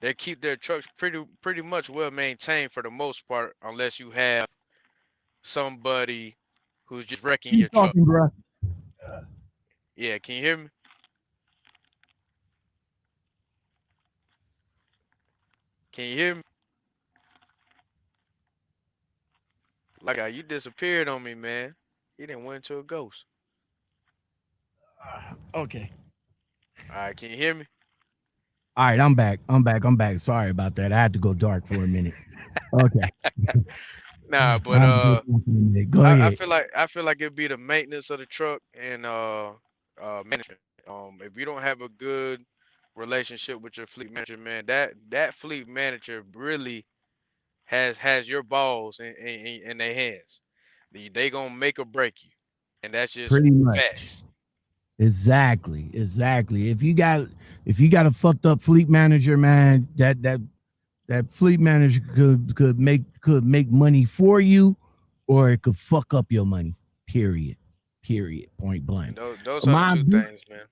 they keep their trucks pretty much well maintained for the most part, unless you have somebody who's just wrecking your Keep truck. talking, bro. Yeah, can you hear me? Can you hear me? Like you disappeared on me, man. You didn't went into a ghost. Okay. All right, can you hear me? All right, I'm back. Sorry about that. I had to go dark for a minute. Okay. Nah, but I had to go dark for a minute. Go I ahead. feel like it'd be the maintenance of the truck and management. If you don't have a good relationship with your fleet manager, man, that fleet manager really has your balls in their hands. They gonna make or break you, and that's just Pretty much. facts. Exactly. If you got a fucked up fleet manager, man, that fleet manager could make money for you, or it could fuck up your money. Period. Period. Point And blank. those are the two Mom, things, man.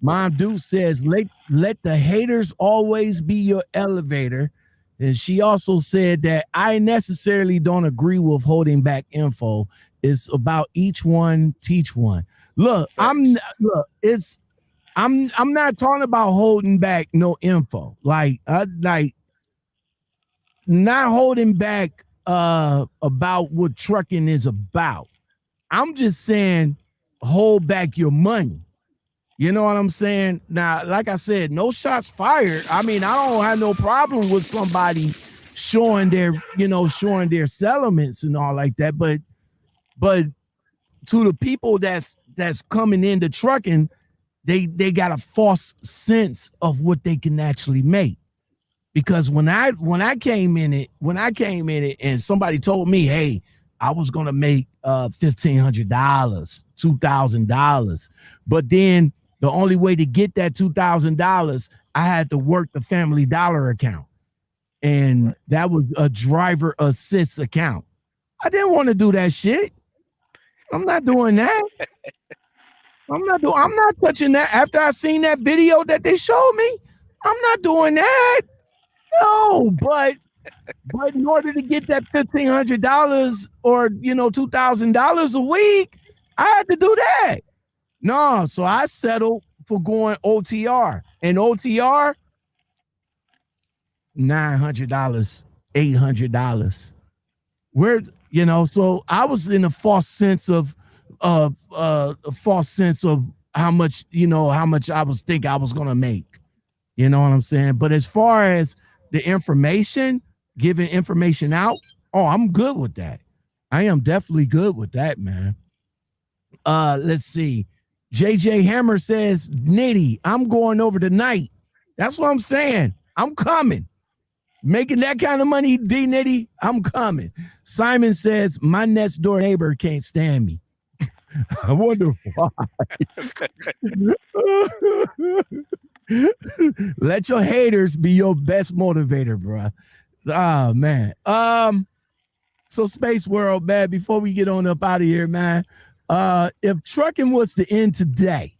Mom Deuce says, let the haters always be your elevator. And she also said that I necessarily don't agree with holding back info. It's about each one, teach one. Facts. It's I'm not talking about holding back no info. Like not holding back about what trucking is about. I'm just saying hold back your money. You know what I'm saying? Now, like I said, no shots fired. I mean, I don't have no problem with somebody showing their settlements and all like that, but to the people that's coming into trucking, they got a false sense of what they can actually make. Because when I came in it, and somebody told me, hey, I was gonna make $1,500, $2,000, but then the only way to get that $2,000, I had to work the Family Dollar account, and that was a driver assist account. I didn't want to do that shit. I'm not doing that. I'm not touching that. After I seen that video that they showed me, I'm not doing that. No, but in order to get that $1,500 or $2,000 a week, I had to do that. No, so I settled for going OTR, and OTR $900, $800. Where so I was in a false sense of how much I was think I was gonna make. You know what I'm saying? But as far as the information, giving information out, oh, I'm good with that. I am definitely good with that, man. Let's see. JJ Hammer says, Nitty, I'm going over tonight. That's what I'm saying. I'm coming. Making that kind of money, D Nitty, I'm coming. Simon says, my next door neighbor can't stand me. I wonder why. Let your haters be your best motivator, bro. Oh man. So Space World, man, before we get on up out of here, man. If trucking was to end today,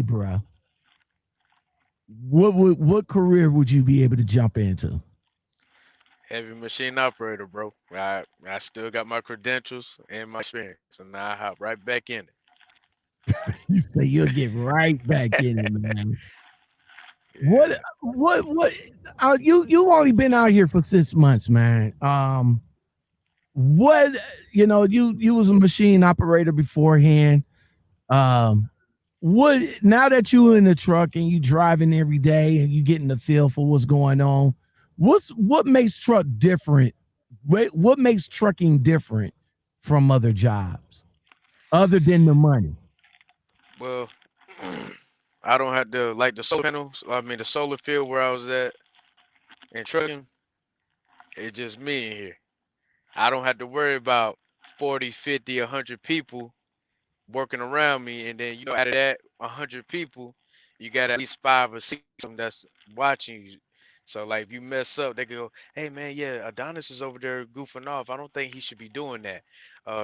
bro, what career would you be able to jump into? Heavy machine operator, bro. I still got my credentials and my experience, and now I hop right back in it. You say you'll get right back in it, man. Yeah. What? You only been out here for 6 months, man. What you was a machine operator beforehand. What now that you in the truck and you driving every day and you getting the feel for what's going on? What makes truck different? What makes trucking different from other jobs, other than the money? Well, I don't have to like the solar panels. I mean, the solar field where I was at in trucking, it's just me in here. I don't have to worry about 40, 50, 100 people working around me. And then, out of that 100 people, you got at least 5 or 6 of them that's watching you. So, like, if you mess up, they go, hey, man, yeah, Adonis is over there goofing off. I don't think he should be doing that.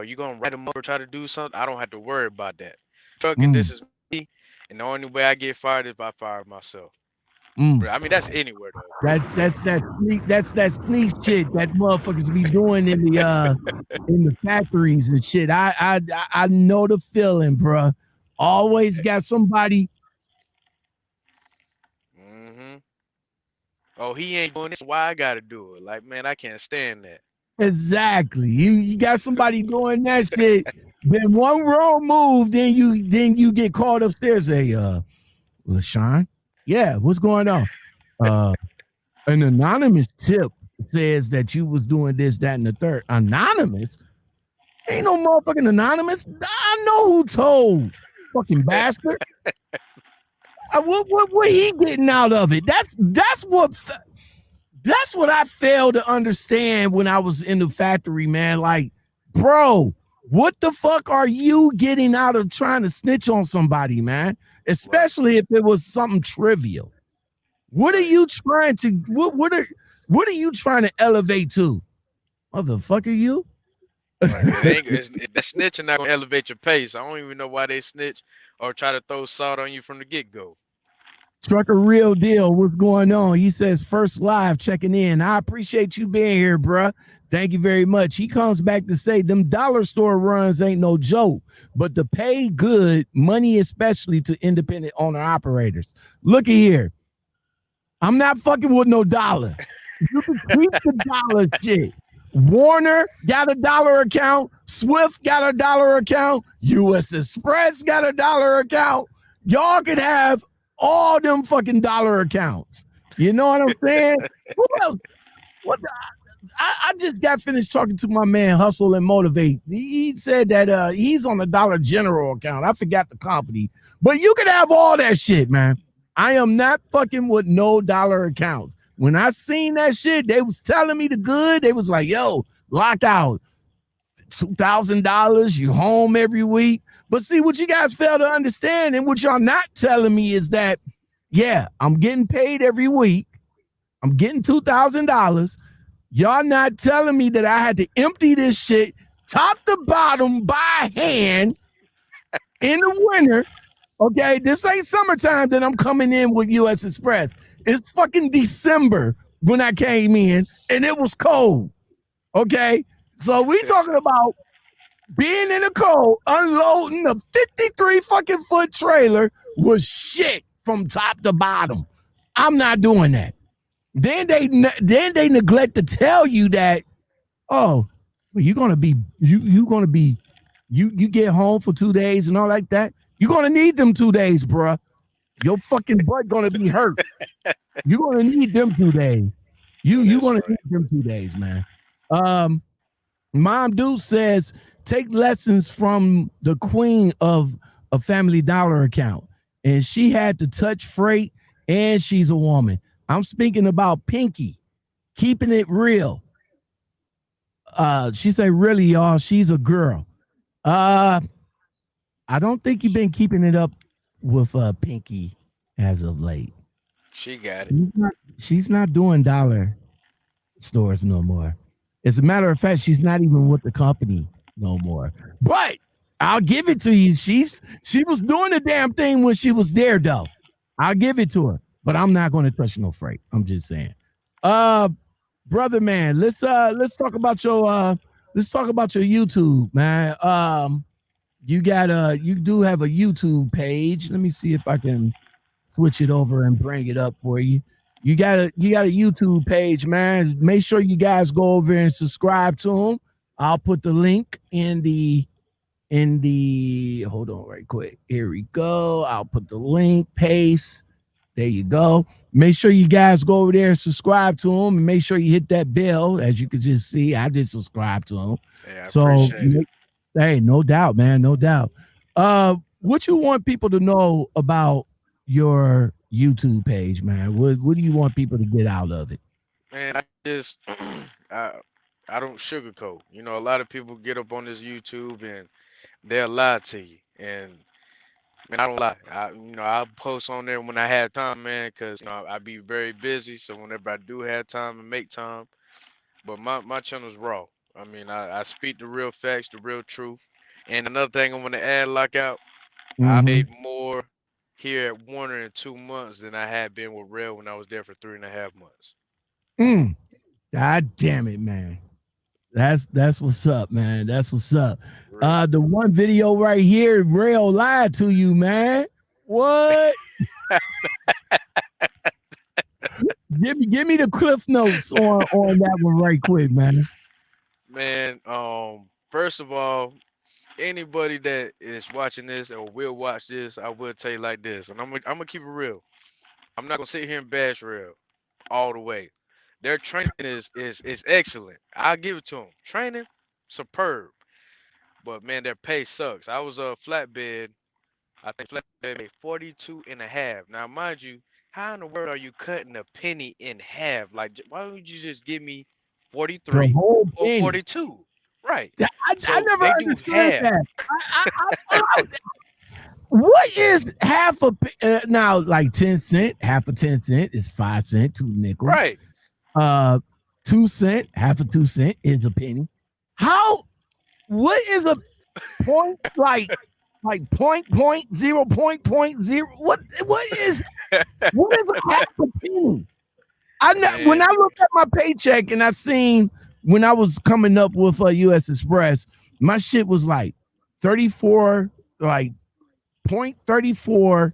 You going to write him up or try to do something? I don't have to worry about that. Trucking, this is me. And the only way I get fired is by firing myself. I mean, that's anywhere though. That's that sneak shit that motherfuckers be doing in the factories and shit. I know the feeling, bro. Always got somebody. Oh, he ain't doing this. Why I gotta do it? Like, man, I can't stand that. Exactly. You got somebody doing that shit. Then one wrong move, then you get called upstairs. Say, LaShawn, yeah, what's going on? An anonymous tip says that you was doing this, that, and the third. Anonymous? Ain't no motherfucking anonymous. I know who told. Fucking bastard. What he getting out of it? That's what I failed to understand when I was in the factory, man. Like, bro, what the fuck are you getting out of trying to snitch on somebody, man? Especially if it was something trivial. What are you trying to what are you trying to elevate to? Motherfucker, you? That snitching not gonna elevate your pace. I don't even know why they snitch or try to throw salt on you from the get-go. Trucker Real Deal, what's going on? He says, first live checking in. I appreciate you being here, bruh. Thank you very much. He comes back to say them dollar store runs ain't no joke, but the pay good money, especially to independent owner operators. Looky here. I'm not fucking with no dollar. You can keep the dollar shit. Warner got a dollar account. Swift got a dollar account. US Express got a dollar account. Y'all can have all them fucking dollar accounts. You know what I'm saying? Who else? I just got finished talking to my man Hustle and Motivate. He said that he's on the Dollar General account. I forgot the company, but you can have all that shit, man. I am not fucking with no dollar accounts. When I seen that shit, they was telling me the good. They was like, "Yo, lockout, $2,000. You home every week." But see, what you guys fail to understand, and what y'all not telling me is that, yeah, I'm getting paid every week. I'm getting $2,000. Y'all not telling me that I had to empty this shit top to bottom by hand in the winter. Okay, this ain't summertime that I'm coming in with US Express. It's fucking December when I came in and it was cold. Okay, so we talking about being in the cold, unloading a 53 fucking foot trailer with shit from top to bottom. I'm not doing that. Then they neglect to tell you that, oh, well, you're gonna be you get home for 2 days and all like that. You're gonna need them 2 days, bruh. Your fucking butt gonna be hurt. You're gonna need them 2 days. You gonna need them 2 days, man. Mom Deuce says take lessons from the queen of a Family Dollar account, and she had to touch freight, and she's a woman. I'm speaking about Pinky, keeping it real. She said, really, y'all, she's a girl. I don't think you've been keeping it up with Pinky as of late. She got it. She's not doing dollar stores no more. As a matter of fact, she's not even with the company no more. But I'll give it to you. She was doing the damn thing when she was there, though. I'll give it to her. But I'm not going to touch no freight. I'm just saying. Brother man, let's talk about your YouTube, man. You do have a YouTube page. Let me see if I can switch it over and bring it up for you. You got a YouTube page, man. Make sure you guys go over and subscribe to him. I'll put the link in the hold on right quick. Here we go. I'll put the link, paste. There you go. Make sure you guys go over there and subscribe to him, and make sure you hit that bell. As you can just see, I did subscribe to him. Yeah, so, hey, no doubt, man, no doubt. What you want people to know about your YouTube page, man? What do you want people to get out of it? Man, I just I don't sugarcoat. You know, a lot of people get up on this YouTube and they'll lie to you. And man, I don't lie. I'll post on there when I have time, man, because I be very busy. So whenever I do have time and make time, but my channel's raw. I mean, I speak the real facts, the real truth. And another thing I want to add, Lockout, I made more here at Warner in 2 months than I had been with Rail when I was there for 3.5 months. God damn it, man. That's what's up, man. That's what's up. The one video right here, Rail lied to you, man. What? give me the cliff notes on that one right quick, man. Man, first of all, anybody that is watching this or will watch this, I will tell you like this, and I'm gonna keep it real. I'm not gonna sit here and bash Rail all the way. Their training is excellent. I'll give it to them. Training, superb. But man, their pay sucks. I was a flatbed. I think flatbed made 42 and a half. Now, mind you, how in the world are you cutting a penny in half? Like, why would you just give me 43 or 42? Right. I never understood that. What is half a now? Like 10 cent, half a 10 cent is 5 cents, 2 nickels. Right. 2 cent, half a 2 cent is a penny. How? What is a point like 0.0? What is a half a penny? When I looked at my paycheck and I seen when I was coming up with US Express, my shit was like 34, like 0.34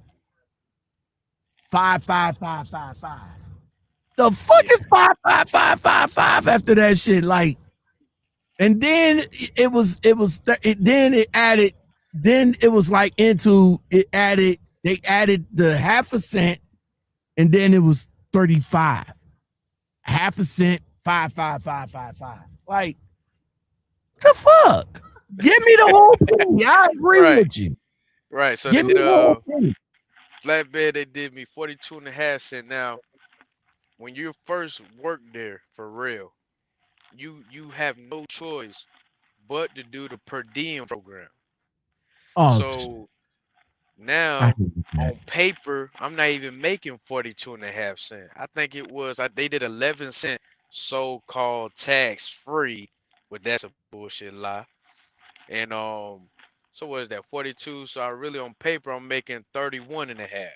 55555. The fuck is 55555 after that shit? Like, and then it was like they added the half a cent, and then it was 35. Half a cent, 55555. Like, the fuck? Give me the whole penny. I agree Right, with you. right. So they Give me did the whole penny. flatbed. They did me 42.5 cents. Now, when you first work there for real, you have no choice but to do the per diem program. Oh, So I now hate that. on paper, I'm not even making 42.5 cents. I think it was they did 11 cent so-called tax free, but that's a bullshit lie. And so what is that 42? So I really on paper I'm making 31.5.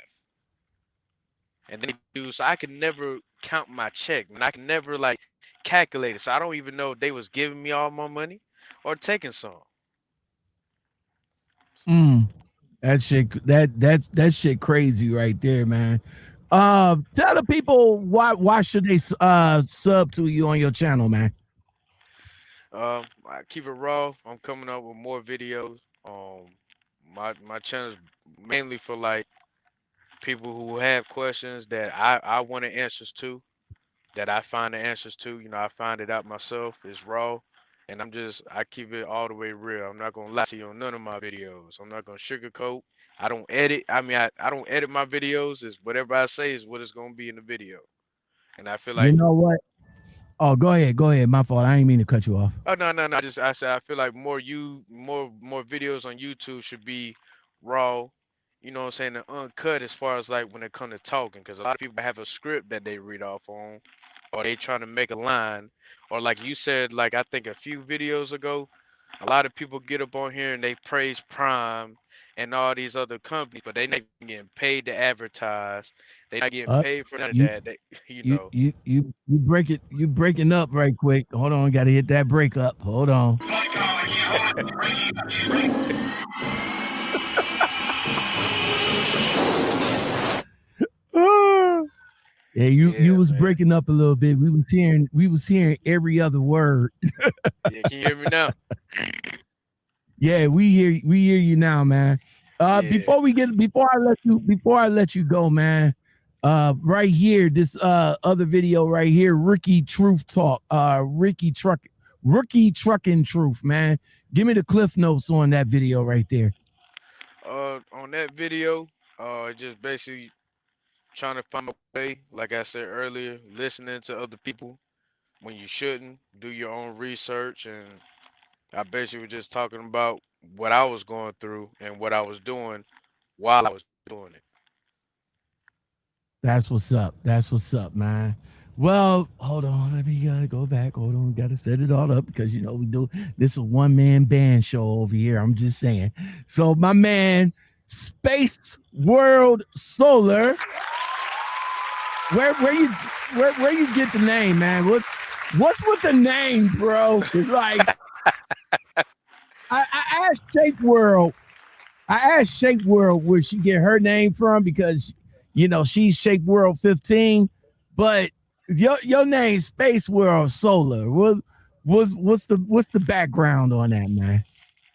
And then they do so I can never count my check, man. I can never like calculate it. So I don't even know if they was giving me all my money or taking some. Mm, that shit crazy right there, man. Tell the people why should they sub to you on your channel, man? I keep it raw. I'm coming up with more videos. My channel is mainly for like people who have questions that I want the answers to, that I find the answers to. You know, I find it out myself. It's raw, and I keep it all the way real. I'm not gonna lie to you on none of my videos. I'm not gonna sugarcoat. I don't edit. I mean, I don't edit my videos. It's whatever I say is what it's gonna be in the video. And I feel You like know what? Oh, go ahead. Go ahead. My fault. I didn't mean to cut you off. oh no. I said I feel like more videos on YouTube should be raw. You know what I'm saying? And uncut as far as like when it comes to talking, because a lot of people have a script that they read off on, or they trying to make a line, or like you said, like I think a few videos ago, a lot of people get up on here and they praise Prime and all these other companies, but they not getting paid to advertise. They not getting Uh, paid for none of you that. They, you you know. you you you break it. You breaking up right quick. Hold on. Got to hit that break up. Hold on. Yeah, you Yeah, was man. breaking up a little bit. We was hearing every other word. Yeah, can you hear me now? Yeah, we hear you now, man. Yeah. Before I let you go, man. Right here, this other video right here, Ricky Truth Talk. Rookie Trucking Truth, man. Give me the cliff notes on that video right there. On that video, just basically trying to find a way, like I said earlier, listening to other people when you shouldn't, do your own research, and I basically was just talking about what I was going through and what I was doing while I was doing it. That's what's up. That's what's up, man. Well, hold on. Let me go back. Hold on. Got to set it all up because we do this is a one-man band show over here. I'm just saying. So my man, Space World Solar. Where you where you get the name, man? What's with the name, bro? Like I asked Shape World. I asked Shape World where she get her name from because she's Shape World 15, but your name Space World Solar. What's the background on that, man?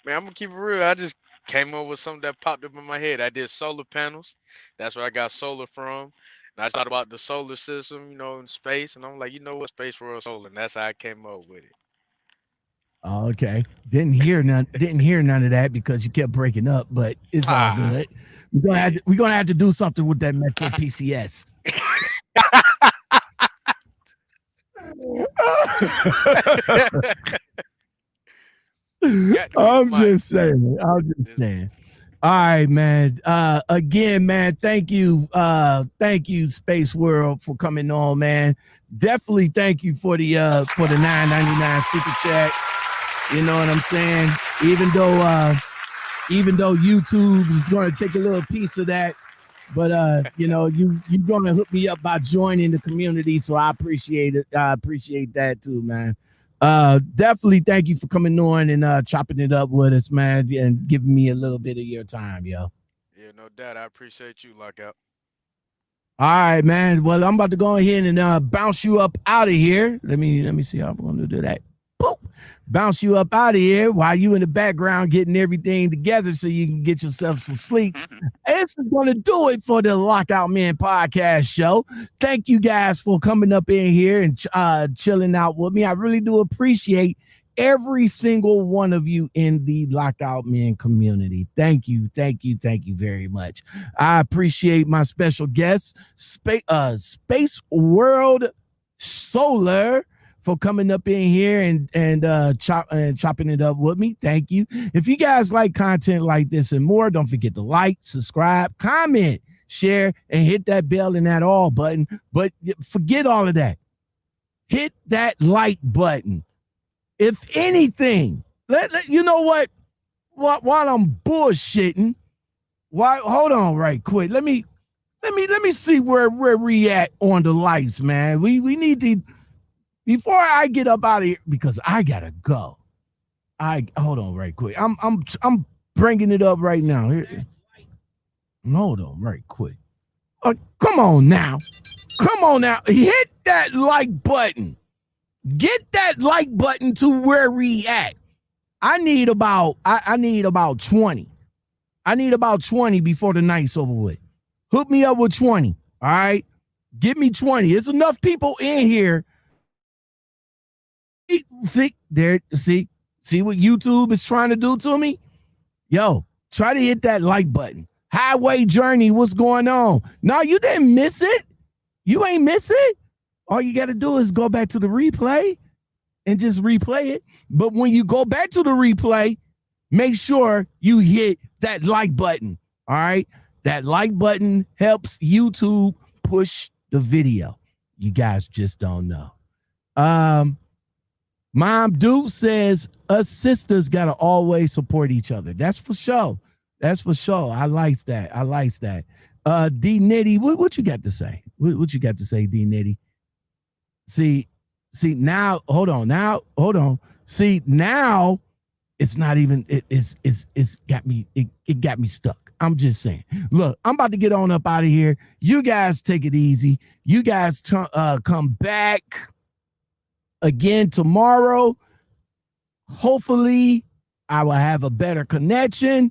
Man, I'm gonna keep it real. I just came up with something that popped up in my head. I did solar panels. That's where I got solar from. And I thought about the solar system, in space, and I'm like, you know what, space world solar, and that's how I came up with it. Oh, okay. Didn't hear none of that because you kept breaking up, but it's all Ah, good. We're gonna have yeah. to, we're gonna have to do something with that Metro PCS. Got to be I'm Mike. just saying. I'm just This- saying. All right, man. Again, man, thank you. Thank you, Space World, for coming on, man. Definitely thank you for the 9.99 super chat. You know what I'm saying? Even though YouTube is going to take a little piece of that, but you're going to hook me up by joining the community, so I appreciate it. I appreciate that too, man. Definitely thank you for coming on and chopping it up with us, man, and giving me a little bit of your time, yo. Yeah, no doubt. I appreciate you, Lockout. All right, man. Well, I'm about to go ahead and bounce you up out of here. Let me see how I'm going to do that. boop, bounce you up out of here while you in the background getting everything together so you can get yourself some sleep. This is going to do it for the Lockoutmen podcast show. Thank you guys for coming up in here and chilling out with me. I really do appreciate every single one of you in the Lockoutmen community. Thank you very much. I appreciate my special guest, Space World Solar, for coming up in here and chopping it up with me. Thank you. If you guys like content like this and more, don't forget to like, subscribe, comment, share, and hit that bell and that all button. But forget all of that. Hit that like button. If anything, you know what? While I'm bullshitting, hold on right quick. Let me see where we at on the lights, man. We need to, before I get up out of here, because I gotta go. Hold on right quick. I'm bringing it up right now. Here. Hold on right quick. Come on now. Hit that like button. Get that like button to where we at. I need about 20. I need about 20 before the night's over with. Hook me up with 20. All right. Give me 20. There's enough people in here. See what YouTube is trying to do to me? Yo, try to hit that like button. Highway Journey, what's going on? No, you didn't miss it. You ain't miss it. All you got to do is go back to the replay and just replay it. But when you go back to the replay, make sure you hit that like button. All right. That like button helps YouTube push the video. You guys just don't know. Mom Dude says us sisters got to always support each other. That's for sure. I like that. D Nitty, what you got to say? What you got to say, D Nitty? See now, hold on. See, now it's not even, it's got me stuck. I'm just saying. Look, I'm about to get on up out of here. You guys take it easy. You guys come back again tomorrow. Hopefully I will have a better connection,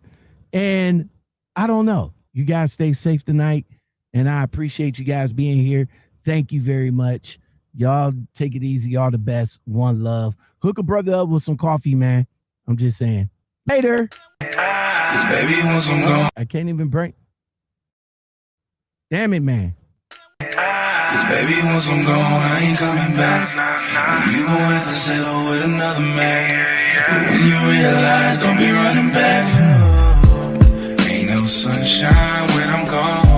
and I don't know. You guys stay safe tonight, and I appreciate you guys being here. Thank you very much. Y'all take it easy. Y'all the best. One love. Hook a brother up with some coffee, man. I'm just saying. Later. Baby, once I'm gone. I can't even break. Damn it, man. Cause baby, once I'm gone, I ain't coming back. You gon' have to settle with another man. But when you realize, don't be running back. Ain't no sunshine when I'm gone.